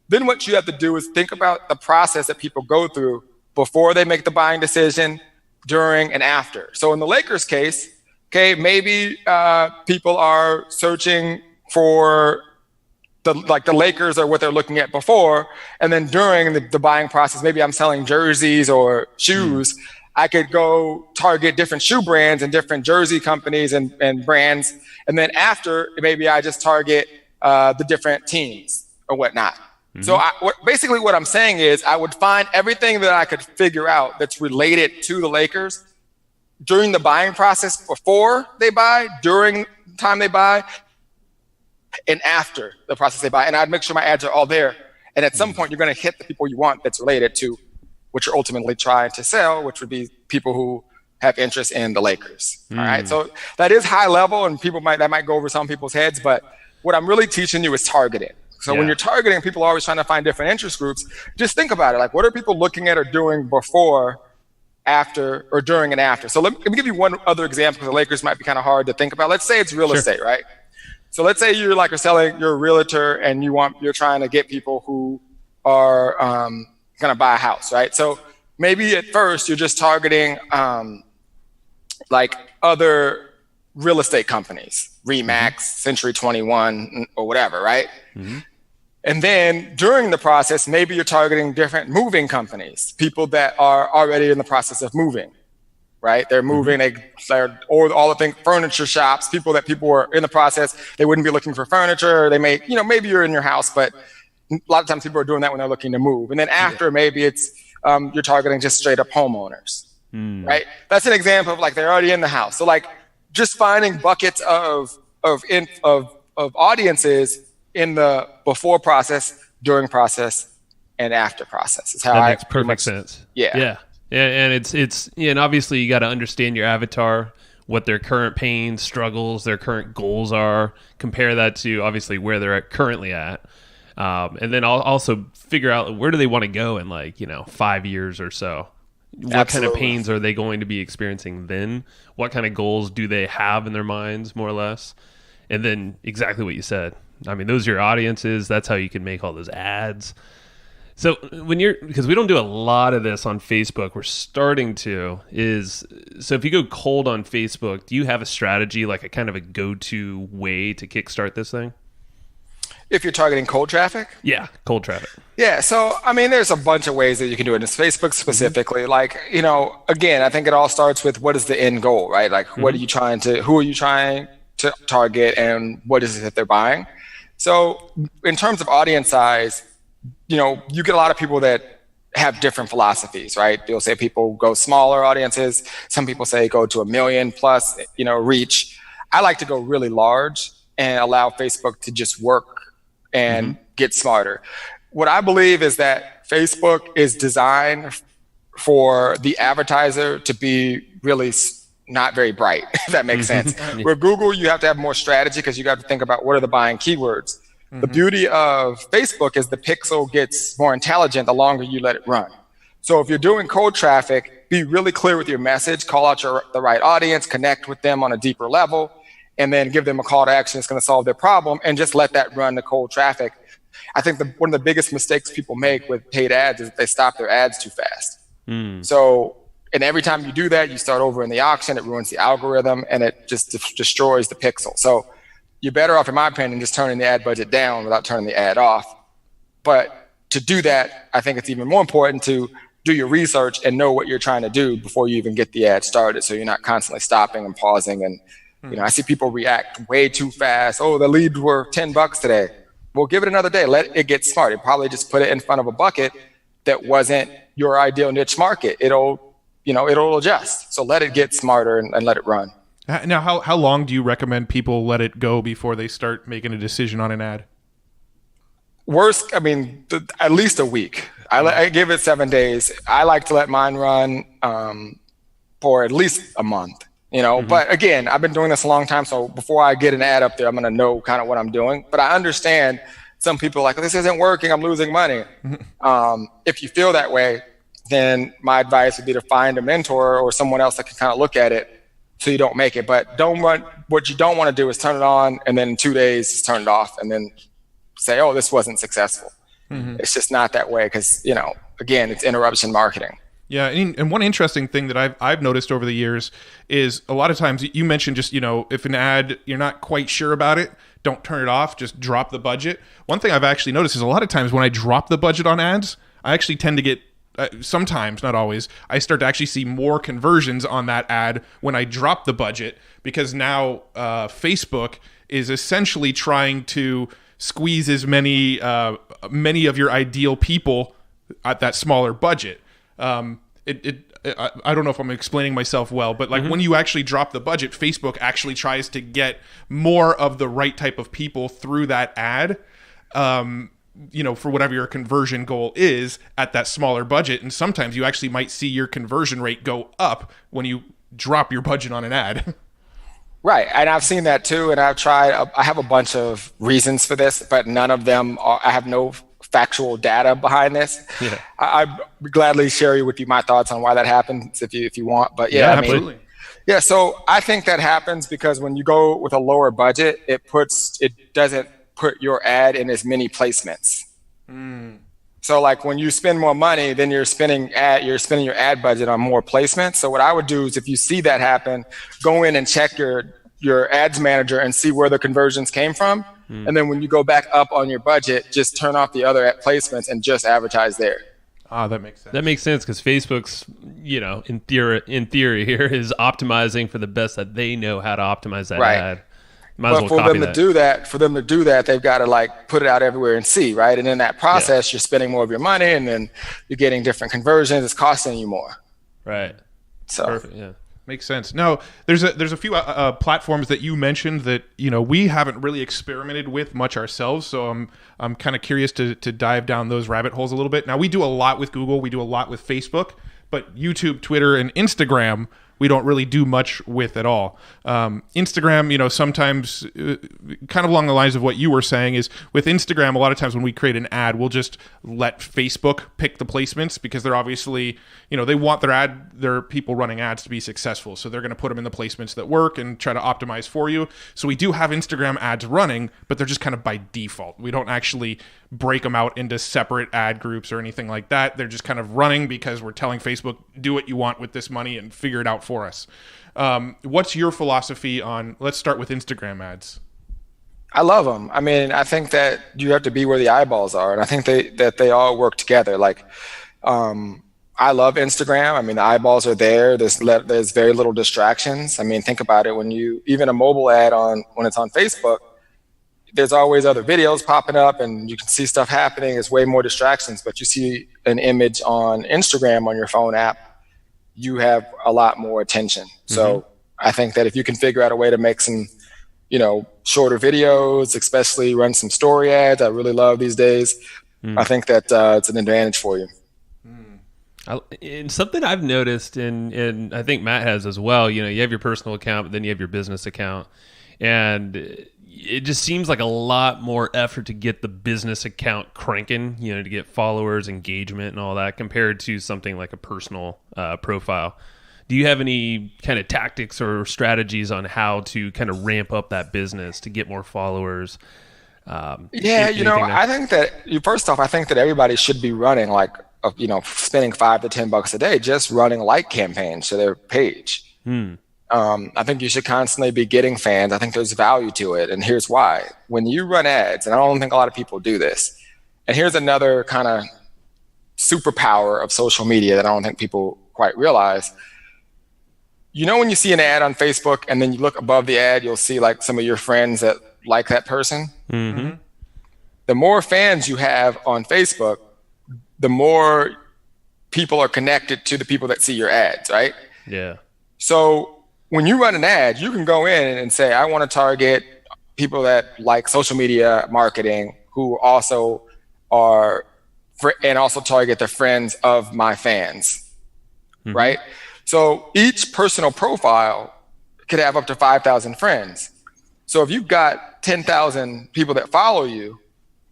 Then what you have to do is think about the process that people go through before they make the buying decision, during, and after. So in the Lakers case, Okay, maybe people are searching for the Lakers or what they're looking at before, and then during the buying process, maybe I'm selling jerseys or shoes. I could go target different shoe brands and different jersey companies and brands, and then after, maybe I just target the different teams or whatnot. So basically what I'm saying is I would find everything that I could figure out that's related to the Lakers during the buying process, before they buy, during the time they buy, and after the process they buy. And I'd make sure my ads are all there. And at some point, you're going to hit the people you want that's related to what you're ultimately trying to sell, which would be people who have interest in the Lakers. All right. So that is high level, and that might go over some people's heads. But what I'm really teaching you is targeting. So when you're targeting, people are always trying to find different interest groups. Just think about it. Like, what are people looking at or doing before, after, or during and after? So let me give you one other example, because the Lakers might be kind of hard to think about. Let's say it's real estate, right? So let's say you're a realtor, and you're trying to get people who are going to buy a house, right? So maybe at first you're just targeting like other real estate companies, Remax, Century 21, or whatever, right? And then during the process, maybe you're targeting different moving companies, people that are already in the process of moving, right? They're moving, or all the things, furniture shops, people were in the process, they wouldn't be looking for furniture. They may, maybe you're in your house, but a lot of times people are doing that when they're looking to move. And then after, maybe it's, you're targeting just straight up homeowners, right? That's an example of like, they're already in the house. So like just finding buckets of audiences in the before process, during process, and after process is how that makes perfect sense. Yeah. And it's and obviously you got to understand your avatar, what their current pains, struggles, their current goals are. Compare that to obviously where they're currently at, and then I'll also figure out where do they want to go in 5 years or so. What kind of pains are they going to be experiencing then? What kind of goals do they have in their minds, more or less? And then exactly what you said. I mean, those are your audiences. That's how you can make all those ads. So because we don't do a lot of this on Facebook, we're starting to so if you go cold on Facebook, do you have a strategy, like a kind of a go-to way to kickstart this thing? If you're targeting cold traffic? Yeah, cold traffic. Yeah, so I mean, there's a bunch of ways that you can do it. In Facebook specifically, again, I think it all starts with what is the end goal, right? Like, who are you trying to target, and what is it that they're buying? So in terms of audience size, you get a lot of people that have different philosophies, right? They'll say people go smaller audiences. Some people say go to 1 million plus, reach. I like to go really large and allow Facebook to just work and get smarter. What I believe is that Facebook is designed for the advertiser to be really not very bright, if that makes sense. With Google, you have to have more strategy because you got to think about what are the buying keywords. The beauty of Facebook is the pixel gets more intelligent the longer you let it run. So if you're doing cold traffic, be really clear with your message, call out the right audience, connect with them on a deeper level, and then give them a call to action that's going to solve their problem, and just let that run the cold traffic. I think one of the biggest mistakes people make with paid ads is that they stop their ads too fast. And every time you do that, you start over in the auction, it ruins the algorithm, and it just destroys the pixel. So you're better off, in my opinion, just turning the ad budget down without turning the ad off. But to do that, I think it's even more important to do your research and know what you're trying to do before you even get the ad started, so you're not constantly stopping and pausing. And I see people react way too fast. Oh, the leads were $10 today. Well, give it another day. Let it get smart. You probably just put it in front of a bucket that wasn't your ideal niche market. It'll adjust. So let it get smarter and let it run. Now, how long do you recommend people let it go before they start making a decision on an ad? Worst, at least a week. I give it 7 days. I like to let mine run for at least a month. But again, I've been doing this a long time. So before I get an ad up there, I'm going to know kind of what I'm doing. But I understand some people are like, this isn't working, I'm losing money. If you feel that way, then my advice would be to find a mentor or someone else that can kind of look at it so you don't make it. But what you don't want to do is turn it on and then in 2 days just turn it off and then say, oh, this wasn't successful. It's just not that way because, again, it's interruption marketing. Yeah, and one interesting thing that I've noticed over the years is a lot of times you mentioned just, if an ad, you're not quite sure about it, don't turn it off, just drop the budget. One thing I've actually noticed is a lot of times when I drop the budget on ads, I actually tend to get, sometimes, not always, I start to actually see more conversions on that ad when I drop the budget, because now Facebook is essentially trying to squeeze as many of your ideal people at that smaller budget. I don't know if I'm explaining myself well, but like when you actually drop the budget, Facebook actually tries to get more of the right type of people through that ad, for whatever your conversion goal is at that smaller budget. And sometimes you actually might see your conversion rate go up when you drop your budget on an ad. Right. And I've seen that too. And I have a bunch of reasons for this, but none of them I have no factual data behind this. Yeah. I'd gladly share with you my thoughts on why that happens if you want. But absolutely. Yeah. So I think that happens because when you go with a lower budget, it doesn't put your ad in as many placements. So like when you spend more money, then you're spending your ad budget on more placements. So what I would do is, if you see that happen, go in and check your ads manager and see where the conversions came from. And then when you go back up on your budget, just turn off the other placements and just advertise there. That makes sense. That makes sense because Facebook's, in theory here is optimizing for the best that they know how to optimize that ad. But for them to do that, they've got to put it out everywhere and see, right? And in that process, you're spending more of your money, and then you're getting different conversions. It's costing you more. Right. So perfect. Yeah. Makes sense. Now, there's a few platforms that you mentioned that we haven't really experimented with much ourselves. So I'm kind of curious to dive down those rabbit holes a little bit. Now, we do a lot with Google, we do a lot with Facebook, but YouTube, Twitter, and Instagram we don't really do much with at all. Instagram, sometimes kind of along the lines of what you were saying is with Instagram, a lot of times when we create an ad, we'll just let Facebook pick the placements because they're obviously, they want their people running ads to be successful. So they're going to put them in the placements that work and try to optimize for you. So we do have Instagram ads running, but they're just kind of by default. We don't actually break them out into separate ad groups or anything like that. They're just kind of running because we're telling Facebook, do what you want with this money and figure it out for us. What's your philosophy on, let's start with Instagram ads? I love them. I mean, I think that you have to be where the eyeballs are. And I think that they all work together. I love Instagram. I mean, the eyeballs are there. There's very little distractions. I mean, think about it. Even a mobile ad when it's on Facebook, there's always other videos popping up and you can see stuff happening. There's way more distractions, but you see an image on Instagram on your phone app, you have a lot more attention. So I think that if you can figure out a way to make some, shorter videos, especially run some story ads, I really love these days. I think that it's an advantage for you. And something I've noticed, and I think Matt has as well, you have your personal account, but then you have your business account. And it just seems like a lot more effort to get the business account cranking, to get followers, engagement, and all that compared to something like a personal profile. Do you have any kind of tactics or strategies on how to kind of ramp up that business to get more followers? I think that first off, I think that everybody should be running spending $5 to $10 a day just running like campaigns to their page. I think you should constantly be getting fans. I think there's value to it. And here's why. When you run ads, and I don't think a lot of people do this, and here's another kind of superpower of social media that I don't think people quite realize. When you see an ad on Facebook and then you look above the ad, you'll see some of your friends that like that person. Mm-hmm. The more fans you have on Facebook, the more people are connected to the people that see your ads, right? Yeah. So when you run an ad, you can go in and say, I want to target people that like social media marketing who also and also target the friends of my fans, right? So each personal profile could have up to 5,000 friends. So if you've got 10,000 people that follow you,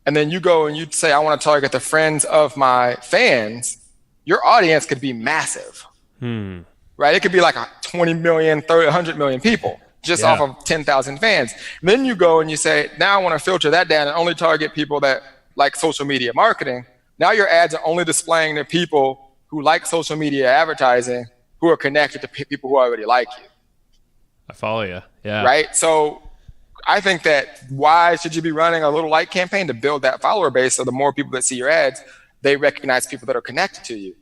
and then you go and you say, I want to target the friends of my fans, your audience could be massive. Right? It could be 20 million, 30, 100 million people just off of 10,000 fans. And then you go and you say, now I want to filter that down and only target people that like social media marketing. Now your ads are only displaying to people who like social media advertising who are connected to people who already like you. I follow you. Yeah. Right. So I think that why should you be running a little like campaign to build that follower base? So the more people that see your ads, they recognize people that are connected to you.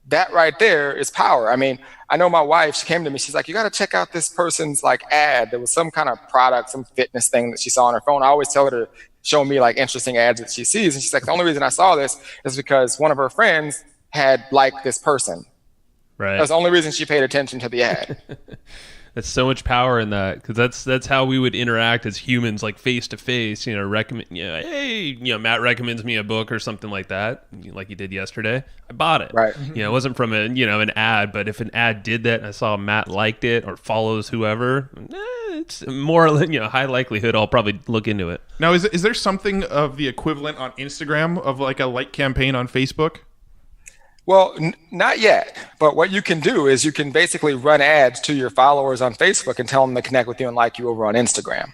That right there is power. I mean, I know my wife, she came to me, she's like, you got to check out this person's like ad. There was some kind of product, some fitness thing that she saw on her phone. I always tell her to show me like interesting ads that she sees. And she's like, the only reason I saw this is because one of her friends had liked this person. Right. That's the only reason she paid attention to the ad. That's so much power in that, because that's how we would interact as humans, like face to face. Recommend. Hey, Matt recommends me a book or something like that, like you did yesterday. I bought it. Right. It wasn't from an ad, but if an ad did that and I saw Matt liked it or follows whoever, it's more high likelihood I'll probably look into it. Now, is there something of the equivalent on Instagram of like a like campaign on Facebook? Well, not yet. But what you can do is you can basically run ads to your followers on Facebook and tell them to connect with you and like you over on Instagram.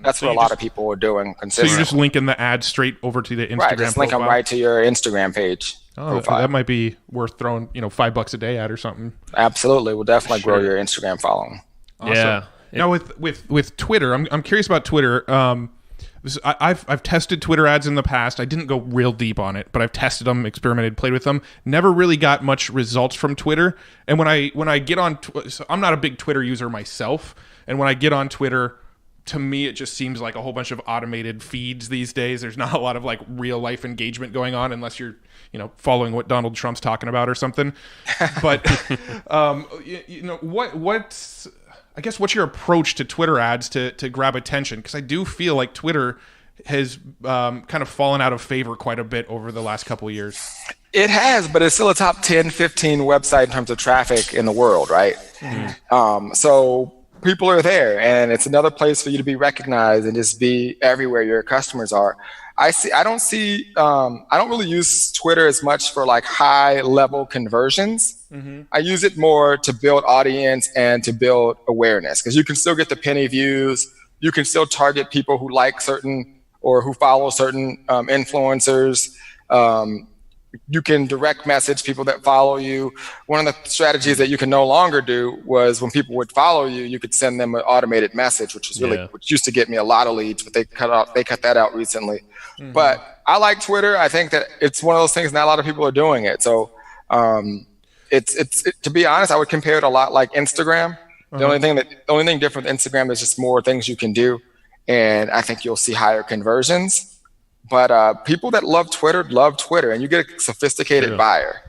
That's what a lot of people are doing consistently. So you're just linking the ad straight over to the Instagram right, just link profile? them right to your Instagram page. Oh, that might be worth throwing, $5 a day at or something. Absolutely. We'll definitely grow your Instagram following. Awesome. Yeah. Now with Twitter, I'm curious about Twitter. I've tested Twitter ads in the past. I didn't go real deep on it, but I've tested them, experimented, played with them. Never really got much results from Twitter. And when I get on, so I'm not a big Twitter user myself. And when I get on Twitter, to me, it just seems like a whole bunch of automated feeds these days. There's not a lot of like real life engagement going on unless you're, following what Donald Trump's talking about or something. But, what's, I guess, what's your approach to Twitter ads to grab attention? Because I do feel like Twitter has kind of fallen out of favor quite a bit over the last couple of years. It has, but it's still a top 10, 15 website in terms of traffic in the world, right? Mm-hmm. So people are there, and it's another place for you to be recognized and just be everywhere your customers are. I don't really use Twitter as much for like high level conversions. Mm-hmm. I use it more to build audience and to build awareness, because you can still get the penny views. You can still target people who like certain or who follow certain influencers. You can direct message people that follow you. One of the strategies that you can no longer do was when people would follow you, you could send them an automated message, which was which used to get me a lot of leads, but they cut that out recently. Mm-hmm. But I like Twitter. I think that it's one of those things not a lot of people are doing it. So it's to be honest, I would compare it a lot like Instagram. Uh-huh. The only thing different with Instagram is just more things you can do, and I think you'll see higher conversions. But people that love Twitter, and you get a sophisticated buyer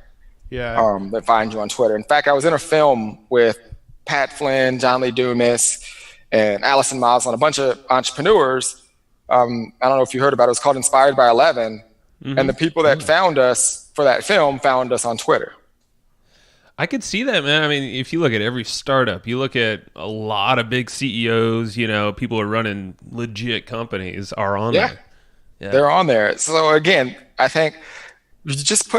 that finds you on Twitter. In fact, I was in a film with Pat Flynn, John Lee Dumas, and Allison Miles, on a bunch of entrepreneurs. I don't know if you heard about it. It was called Inspired by 11. Mm-hmm. And the people that found us for that film found us on Twitter. I could see that, man. I mean, if you look at every startup, you look at a lot of big CEOs, people who are running legit companies are on there. Yeah. They're on there. So again, I think you just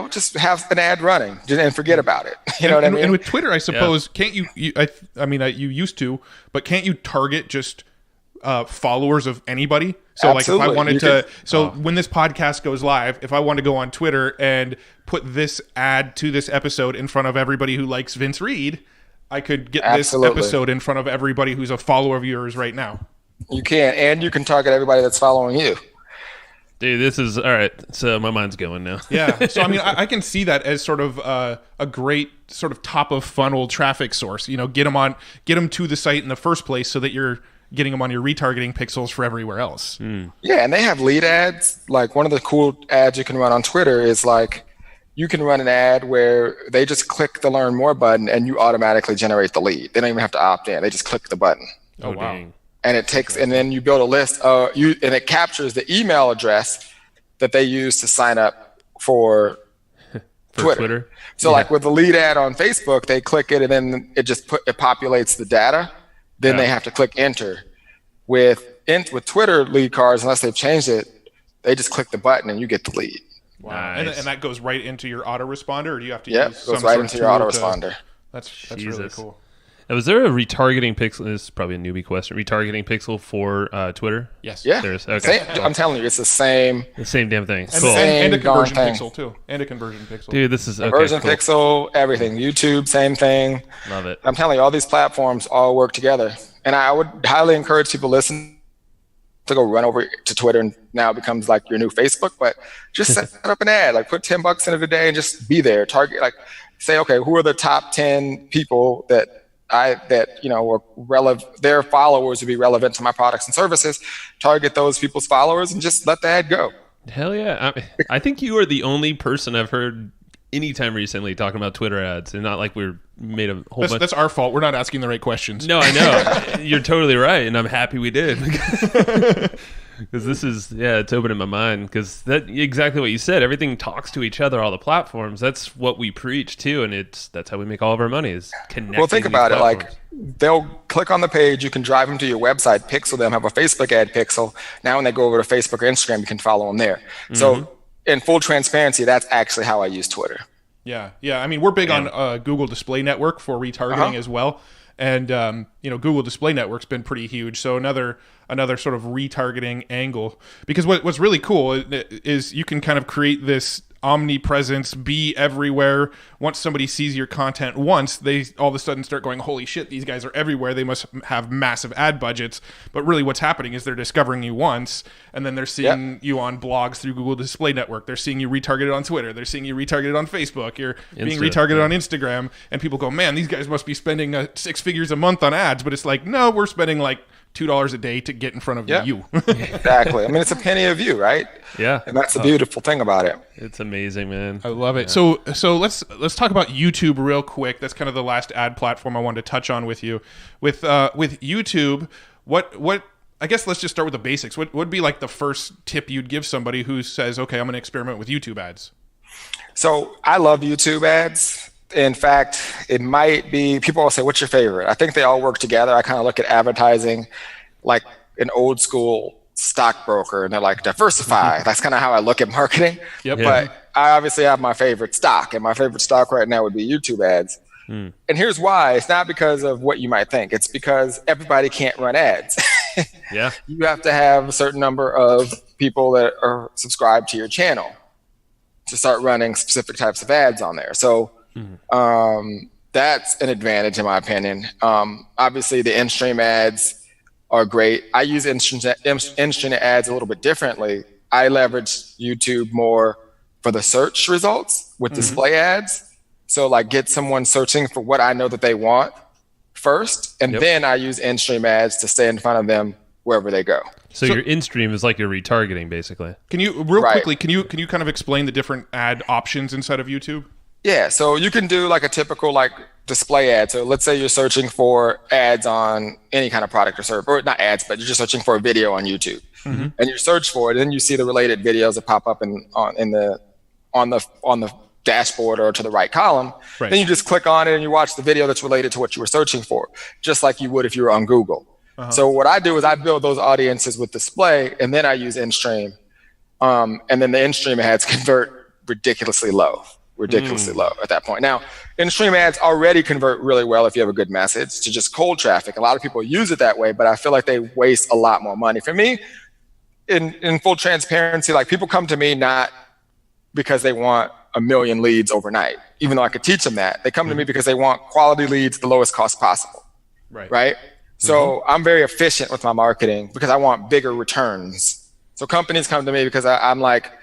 just have an ad running and forget about it. You know what I mean? And with Twitter, I suppose, can't you used to, but can't you target just followers of anybody? So Absolutely. Like if I wanted when this podcast goes live, if I want to go on Twitter and put this ad to this episode in front of everybody who likes Vince Reed, I could get this episode in front of everybody who's a follower of yours right now. You can, and you can target everybody that's following you. Dude, this is all right. So my mind's going now. Yeah. So I mean, I can see that as sort of a great sort of top of funnel traffic source. Get them to the site in the first place, so that you're getting them on your retargeting pixels for everywhere else. Mm. Yeah, and they have lead ads. Like one of the cool ads you can run on Twitter is like you can run an ad where they just click the Learn More button and you automatically generate the lead. They don't even have to opt in. They just click the button. Oh wow. Dang. And it takes, and then you build a list. And it captures the email address that they use to sign up for Twitter. So, like with the lead ad on Facebook, they click it, and then it just populates the data. Then they have to click enter. With Twitter lead cards, unless they've changed it, they just click the button and you get the lead. Wow. Nice. And that goes right into your autoresponder, or do you have to use some sort of tool? Yep, it goes right into your autoresponder. That's really cool. Now, is there a retargeting pixel? This is probably a newbie question. Retargeting pixel for Twitter? Yes. Yeah. There's, okay. I'm telling you, it's the same. The same damn thing. And, Cool. and a conversion darn thing. pixel too. And a conversion pixel. Dude, this is okay. Conversion Cool. pixel, everything. YouTube, same thing. Love it. I'm telling you, all these platforms all work together. And I would highly encourage people listen to go run over to Twitter, and now it becomes like your new Facebook, but just set up an ad, like put $10 in it a day and just be there. Target, like say, okay, who are the top 10 people that are relevant, their followers would be relevant to my products and services, target those people's followers and just let the ad go. Hell yeah. I think you are the only person I've heard anytime recently talking about Twitter ads, and not like we're made a whole bunch. That's our fault. We're not asking the right questions. No, I know. You're totally right, and I'm happy we did. Because this is, it's opening my mind. Because that exactly what you said. Everything talks to each other, all the platforms. That's what we preach too, and that's how we make all of our money is connecting. Well, think about it. Like they'll click on the page, you can drive them to your website, pixel them, have a Facebook ad pixel. Now, when they go over to Facebook or Instagram, you can follow them there. Mm-hmm. So, in full transparency, that's actually how I use Twitter. Yeah. I mean, we're big on Google Display Network for retargeting as well. And Google Display Network's been pretty huge. So another sort of retargeting angle. Because what's really cool is you can kind of create this omnipresence, be everywhere. Once somebody sees your content once, they all of a sudden start going, holy shit, these guys are everywhere. They must have massive ad budgets. But really what's happening is they're discovering you once, and then they're seeing you on blogs through Google Display Network. They're seeing you retargeted on Twitter. They're seeing you retargeted on Facebook. You're being retargeted on Instagram. And people go, man, these guys must be spending 6 figures a month on ads. But it's like, no, we're spending like $2 a day to get in front of you. Exactly. I mean, it's a penny a view, right? Yeah. And that's the beautiful thing about it. It's amazing, man. I love it. So let's talk about YouTube real quick. That's kind of the last ad platform I wanted to touch on with you. With YouTube, what I guess let's just start with the basics. What would be like the first tip you'd give somebody who says, okay, I'm going to experiment with YouTube ads? So I love YouTube ads. In fact, it might be, people will say, what's your favorite? I think they all work together. I kind of look at advertising like an old school stockbroker, and they're like, diversify. That's kind of how I look at marketing. Yep. But I obviously have my favorite stock, and my favorite stock right now would be YouTube ads. And here's why. It's not because of what you might think. It's because everybody can't run ads. Yeah. You have to have a certain number of people that are subscribed to your channel to start running specific types of ads on there. So that's an advantage in my opinion. Obviously the in-stream ads are great. I use in-stream ads a little bit differently. I leverage YouTube more for the search results with display ads. So like get someone searching for what I know that they want first, and then I use in-stream ads to stay in front of them wherever they go. So your in-stream is like your retargeting basically. Can you quickly, can you kind of explain the different ad options inside of YouTube? Yeah, so you can do like a typical like display ad. So let's say you're searching for ads on any kind of product or service, or not ads, but you're just searching for a video on YouTube, and you search for it, and then you see the related videos that pop up on the dashboard or to the right column. Then you just click on it and you watch the video that's related to what you were searching for, just like you would if you were on Google. So what I do is I build those audiences with display, and then I use in-stream, and then the in-stream ads convert ridiculously low at that point. Now, in-stream ads already convert really well if you have a good message to just cold traffic. A lot of people use it that way, but I feel like they waste a lot more money. For me, in full transparency, like people come to me not because they want a million leads overnight, even though I could teach them that. They come to me because they want quality leads at the lowest cost possible. Right? So I'm very efficient with my marketing because I want bigger returns. So companies come to me because I'm like,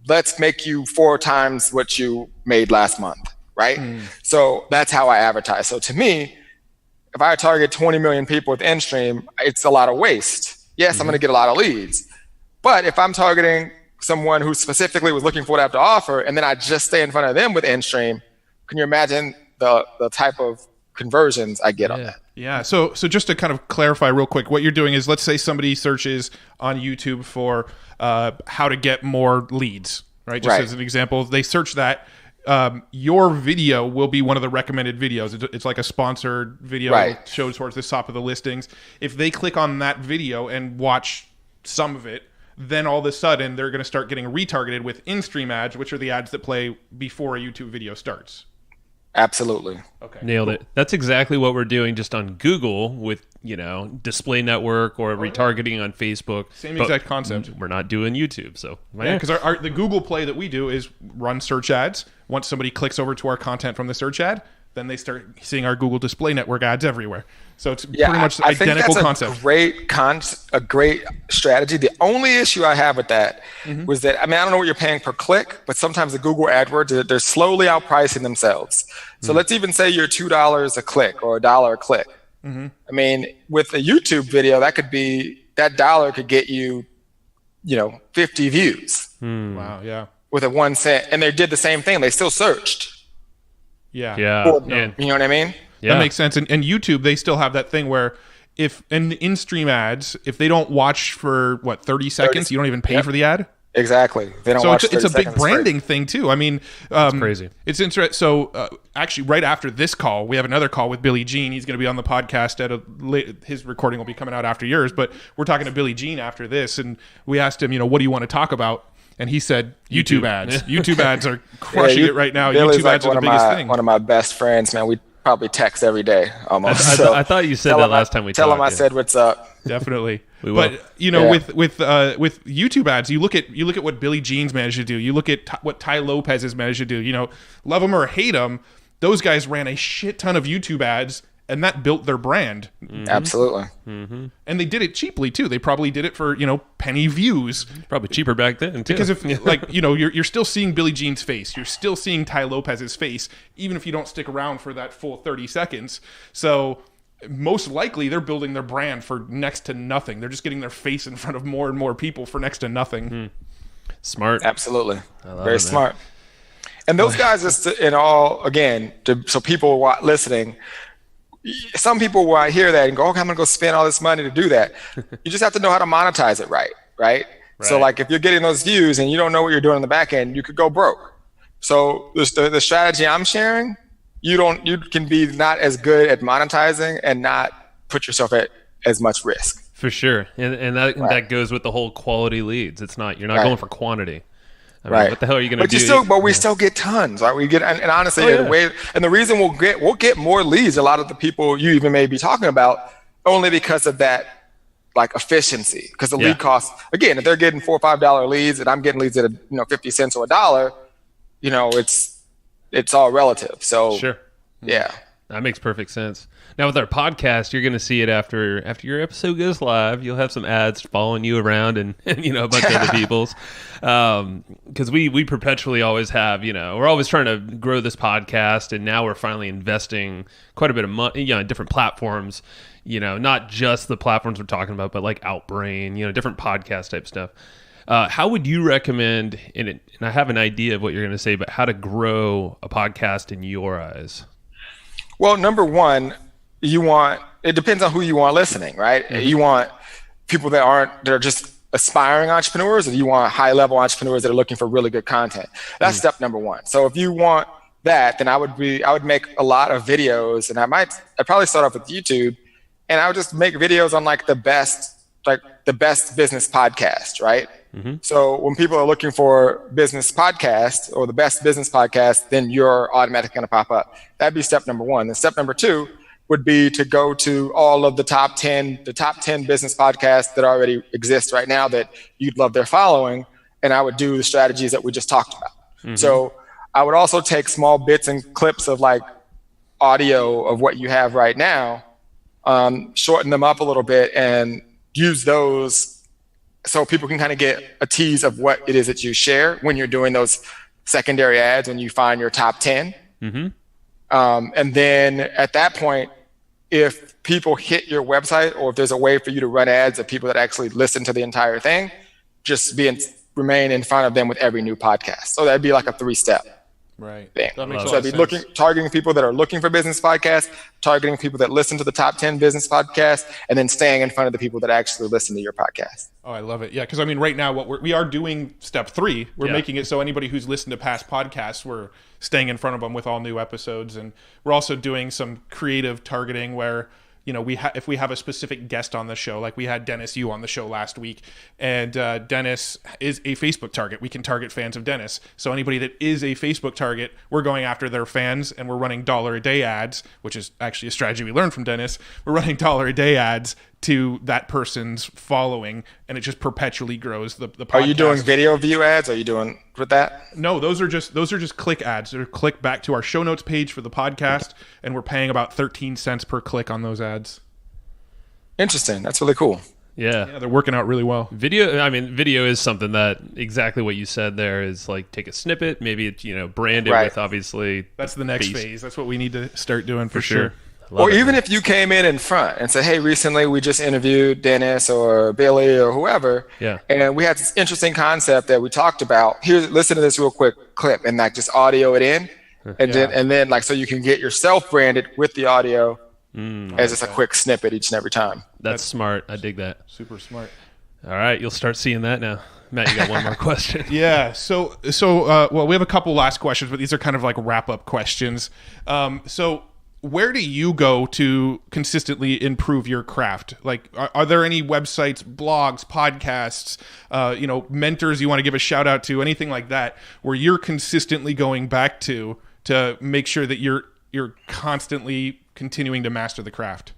let's make you 4 times what you made last month, right? So that's how I advertise. So to me, if I target 20 million people with in-stream, it's a lot of waste. Yes, I'm going to get a lot of leads. But if I'm targeting someone who specifically was looking for what I have to offer, and then I just stay in front of them with in-stream, can you imagine the type of conversions I get on that? Yeah. So just to kind of clarify real quick, what you're doing is, let's say somebody searches on YouTube for how to get more leads, right? Just as an example, they search that. Your video will be one of the recommended videos. It's like a sponsored video that shows towards the top of the listings. If they click on that video and watch some of it, then all of a sudden they're going to start getting retargeted with in-stream ads, which are the ads that play before a YouTube video starts. Absolutely. Okay. Nailed it. That's exactly what we're doing just on Google with, display network or retargeting on Facebook. Same exact concept. We're not doing YouTube. So, Yeah, because the Google play that we do is run search ads. Once somebody clicks over to our content from the search ad, then they start seeing our Google display network ads everywhere. So it's pretty much identical concept. A great strategy. The only issue I have with that was that, I don't know what you're paying per click, but sometimes the Google AdWords, they're slowly outpricing themselves. So let's even say you're $2 a click or $1 a click. With a YouTube video, that dollar could get you, 50 views. Wow, yeah. With a 1 cent. And they did the same thing. They still searched. Yeah. You know what I mean? Yeah. That makes sense. And YouTube, they still have that thing where if in-stream ads, if they don't watch for 30 seconds, you don't even pay for the ad. Exactly. They don't so watch. It's a big branding thing too. It's crazy. It's interesting. So actually, right after this call, we have another call with Billy Jean. He's going to be on the podcast his recording will be coming out after yours, but we're talking to Billy Jean after this, and we asked him, what do you want to talk about? And he said YouTube ads. YouTube ads are crushing it right now. Billy's YouTube ads are the biggest thing. One of my best friends, man. We probably text every day almost. I thought you said that last time we talked. Tell him I said what's up. Definitely. We will. But with YouTube ads, you look at what Billy Jean's managed to do. You look at what Ty Lopez has managed to do. Love him or hate him, those guys ran a shit ton of YouTube ads, and that built their brand. Absolutely. And they did it cheaply too. They probably did it for penny views. Probably cheaper back then too. Because if you're still seeing Billy Jean's face, you're still seeing Ty Lopez's face, even if you don't stick around for that full 30 seconds. So most likely they're building their brand for next to nothing. They're just getting their face in front of more and more people for next to nothing. Smart. Absolutely. Very smart. And those guys, so people listening, some people will hear that and go, okay, I'm going to go spend all this money to do that. You just have to know how to monetize it right? So if you're getting those views and you don't know what you're doing in the back end, you could go broke. So the strategy I'm sharing, you can be not as good at monetizing and not put yourself at as much risk. For sure. And that goes with the whole quality leads. You're not going for quantity. What the hell are you going to do? But we still get tons, right? We get, and honestly, the reason we'll get more leads, a lot of the people you even may be talking about, only because of that, efficiency. Because the lead cost, again, if they're getting $4 or $5 leads, and I'm getting leads at 50 cents or $1, it's all relative. So sure, yeah, that makes perfect sense. Now with our podcast, you're going to see it after your episode goes live. You'll have some ads following you around and a bunch of other people's. Because we perpetually always have, we're always trying to grow this podcast, and now we're finally investing quite a bit of money, in different platforms. Not just the platforms we're talking about, but like Outbrain, different podcast type stuff. How would you recommend, and I have an idea of what you're going to say, but how to grow a podcast in your eyes? Well, number one, it depends on who you want listening, right? Mm-hmm. You want people that are just aspiring entrepreneurs, or do you want high level entrepreneurs that are looking for really good content? That's step number one. So if you want that, then I would make a lot of videos, and I'd probably start off with YouTube, and I would just make videos on the best business podcast, right? Mm-hmm. So when people are looking for business podcasts or the best business podcast, then you're automatically going to pop up. That'd be step number one. And step number two would be to go to all of the top 10 business podcasts that already exist right now that you'd love their following. And I would do the strategies that we just talked about. Mm-hmm. So I would also take small bits and clips of audio of what you have right now, shorten them up a little bit and use those so people can kind of get a tease of what it is that you share when you're doing those secondary ads, when you find your top 10. Mm-hmm. And then at that point, if people hit your website, or if there's a way for you to run ads of people that actually listen to the entire thing, just remain in front of them with every new podcast. So that'd be like a 3-step right thing. That makes so I'd be targeting people that are looking for business podcasts, targeting people that listen to the top 10 business podcasts, and then staying in front of the people that actually listen to your podcast. Oh, I love it. Yeah, because right now we are doing step 3. We're making it so anybody who's listened to past podcasts, we're staying in front of them with all new episodes, and we're also doing some creative targeting where if we have a specific guest on the show, like we had Dennis Yu on the show last week, and Dennis is a Facebook target. We can target fans of Dennis. So anybody that is a Facebook target, we're going after their fans, and we're running $1 a day ads, which is actually a strategy we learned from Dennis. We're running $1 a day ads to that person's following, and it just perpetually grows the podcast. Are you doing video view ads? Are you doing with that? No, those are just click ads. They're click back to our show notes page for the podcast, and we're paying about 13 cents per click on those ads. Interesting. That's really cool. Yeah, they're working out really well. Video is something that exactly what you said there is like take a snippet, maybe it's, brand it with obviously. That's the next phase. That's what we need to start doing for sure. Or even if you came in front and said, hey, recently we just interviewed Dennis or Billy or whoever, and we had this interesting concept that we talked about. Here, listen to this real quick clip, and like just audio it in, and then like so you can get yourself branded with the audio as just a quick snippet each and every time. That's smart. I dig that. Super smart. All right, you'll start seeing that now. Matt, you got one more question? Yeah. So well, we have a couple last questions, but these are kind of like wrap-up questions. So where do you go to consistently improve your craft? Like, are there any websites, blogs, podcasts, mentors you want to give a shout out to, anything like that, where you're consistently going back to make sure that you're constantly continuing to master the craft?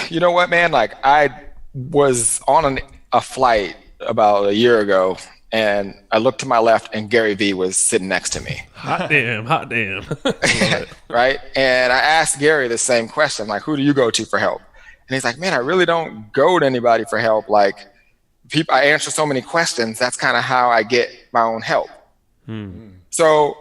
You know what, man? Like, I was on a flight about a year ago, and I looked to my left, and Gary Vee was sitting next to me. Hot damn. Right? And I asked Gary the same question, like, who do you go to for help? And he's like, man, I really don't go to anybody for help. Like, I answer so many questions. That's kind of how I get my own help. So,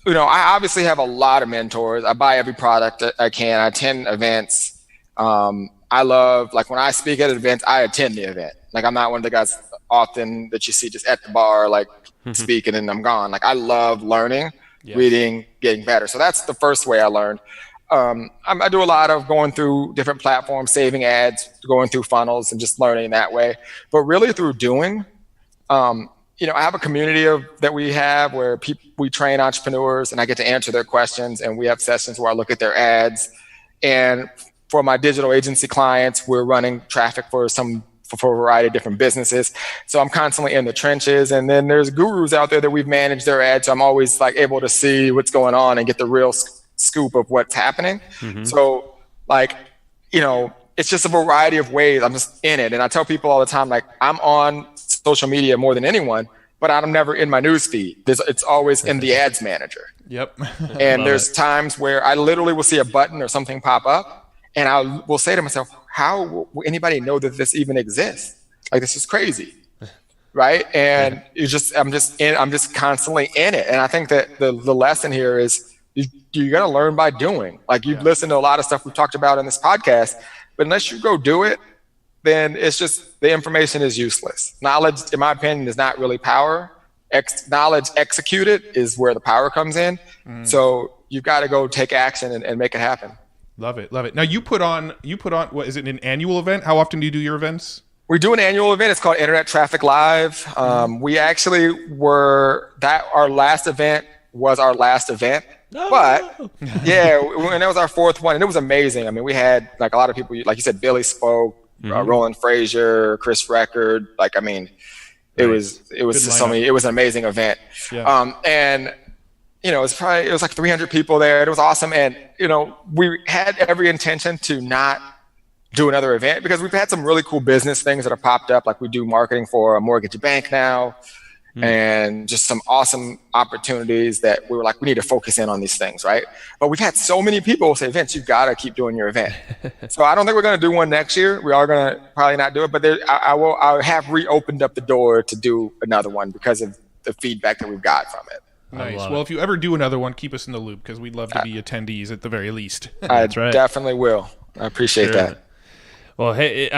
I obviously have a lot of mentors. I buy every product I can. I attend events. I love, like, when I speak at an event, I attend the event. Like, I'm not one of the guys often that you see just at the bar, like speaking and I'm gone. Like, I love learning, reading, getting better. So that's the first way I learned. I do a lot of going through different platforms, saving ads, going through funnels and just learning that way. But really through doing, I have a community that we have where we train entrepreneurs and I get to answer their questions, and we have sessions where I look at their ads. And for my digital agency clients, we're running traffic for a variety of different businesses. So I'm constantly in the trenches. And then there's gurus out there that we've managed their ads. So I'm always like able to see what's going on and get the real scoop of what's happening. So like, it's just a variety of ways. I'm just in it. And I tell people all the time, like, I'm on social media more than anyone, but I'm never in my news feed. It's always in the ads manager. Yep. And there's times where I literally will see a button or something pop up, and I will say to myself, how will anybody know that this even exists? Like, this is crazy, right? And I'm just constantly in it. And I think that the lesson here is you got to learn by doing. Like, you've listened to a lot of stuff we've talked about in this podcast, but unless you go do it, then it's just the information is useless. Knowledge, in my opinion, is not really power. Knowledge executed is where the power comes in. So you've got to go take action and make it happen. Love it. Now you put on, what is it, an annual event? How often do you do your events? We do an annual event. It's called InternetTraffic Live. We actually our last event was our last event. But and that was our fourth one, and it was amazing. I mean, we had like a lot of people, like you said, Billy spoke, Roland Frasier, Chris Record. Like, I mean, it was just so many. It was an amazing event. And it was like 300 people there. It was awesome. And, we had every intention to not do another event because we've had some really cool business things that have popped up. Like, we do marketing for a mortgage bank now, and just some awesome opportunities that we were like, we need to focus in on these things. Right. But we've had so many people say, Vince, you've got to keep doing your event. So I don't think we're going to do one next year. We are going to probably not do it, but I have reopened up the door to do another one because of the feedback that we've got from it. Nice. Well, if you ever do another one, keep us in the loop because we'd love to be attendees at the very least. That's right. Definitely will. I appreciate that. Well, hey,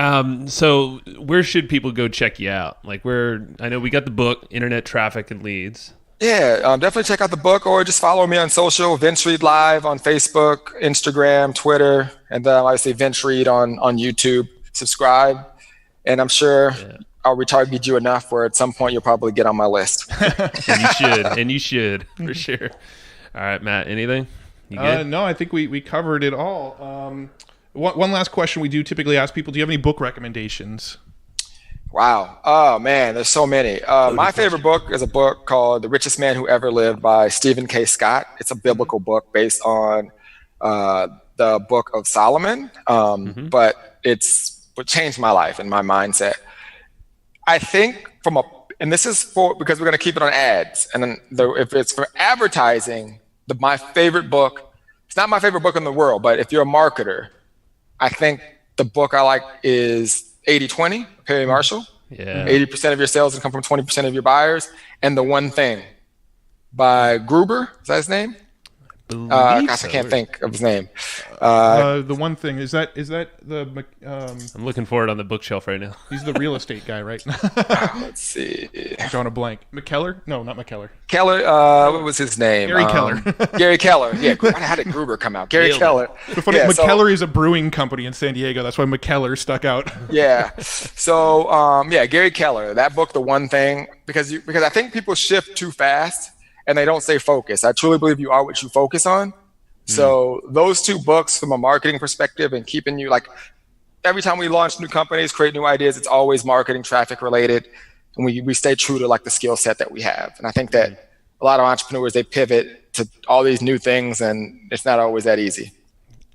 so where should people go check you out? Like, I know we got the book, Internet Traffic and Leads. Yeah, definitely check out the book, or just follow me on social, Vince Reed Live on Facebook, Instagram, Twitter, and obviously Vince Reed on YouTube. Subscribe, and I'm sure I'll retarget you enough where at some point you'll probably get on my list. And you should, for sure. All right, Matt, anything? You good? No, I think we covered it all. One last question we do typically ask people: do you have any book recommendations? Wow. Oh man, there's so many. My favorite book is a book called The Richest Man Who Ever Lived by Stephen K. Scott. It's a biblical book based on the Book of Solomon, but it's what changed my life and my mindset. I think and this is because we're going to keep it on ads. And then if it's for advertising, my favorite book, it's not my favorite book in the world, but if you're a marketer, I think the book I like is 80-20, Perry Marshall. Yeah. 80% of your sales will come from 20% of your buyers. And The One Thing by Gruber. Is that his name? Gosh, I can't think of his name. The One Thing, is that the I'm looking for it on the bookshelf right now. He's the real estate guy, right? Let's see. I'm drawing a blank. McKellar? No, not McKellar. Keller, what was his name? Gary Keller. Gary Keller. Yeah, how did Gruber come out? Gary Keller. The funny, McKellar is a brewing company in San Diego. That's why McKellar stuck out. Yeah. So, Gary Keller, that book, The One Thing, because I think people shift too fast and they don't stay focused. I truly believe you are what you focus on. So those two books from a marketing perspective and keeping you every time we launch new companies, create new ideas, it's always marketing, traffic related. And we stay true to the skill set that we have. And I think that a lot of entrepreneurs, they pivot to all these new things and it's not always that easy.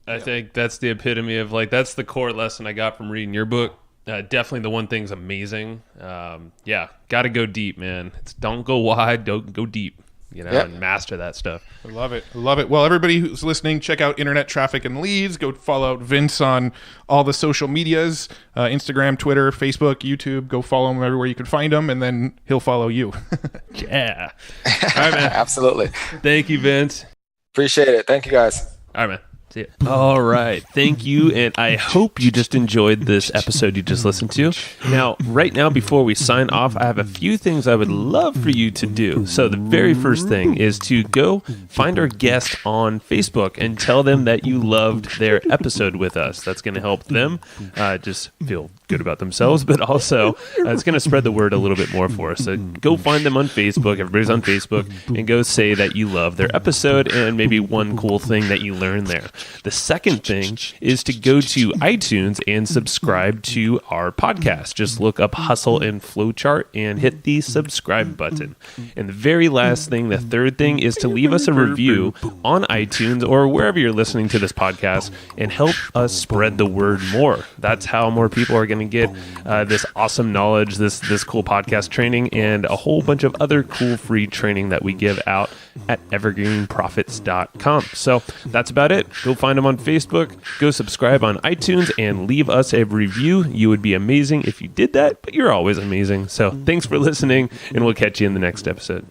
I think that's the epitome of that's the core lesson I got from reading your book. Definitely The One Thing's amazing. Got to go deep, man. Don't go wide, don't go deep. And master that stuff. I love it. Well, everybody who's listening, check out Internet Traffic and Leads. Go follow out Vince on all the social medias, Instagram, Twitter, Facebook, YouTube. Go follow him everywhere you can find him, and then he'll follow you. Yeah. All right, man. Absolutely. Thank you, Vince. Appreciate it. Thank you, guys. All right, man. See ya. All right. Thank you. And I hope you just enjoyed this episode you just listened to. Now, right now, before we sign off, I have a few things I would love for you to do. So the very first thing is to go find our guest on Facebook and tell them that you loved their episode with us. That's going to help them just feel good about themselves, but also it's going to spread the word a little bit more for us. So go find them on Facebook. Everybody's on Facebook, and go say that you love their episode and maybe one cool thing that you learned there. The second thing is to go to iTunes and subscribe to our podcast. Just look up Hustle and Flowchart and hit the subscribe button. And the very last thing, the third thing, is to leave us a review on iTunes or wherever you're listening to this podcast and help us spread the word more. That's how more people are going to get this awesome knowledge, this cool podcast training, and a whole bunch of other cool free training that we give out at evergreenprofits.com. So that's about it. Go find them on Facebook, go subscribe on iTunes, and leave us a review. You would be amazing if you did that, but you're always amazing. So thanks for listening, and we'll catch you in the next episode.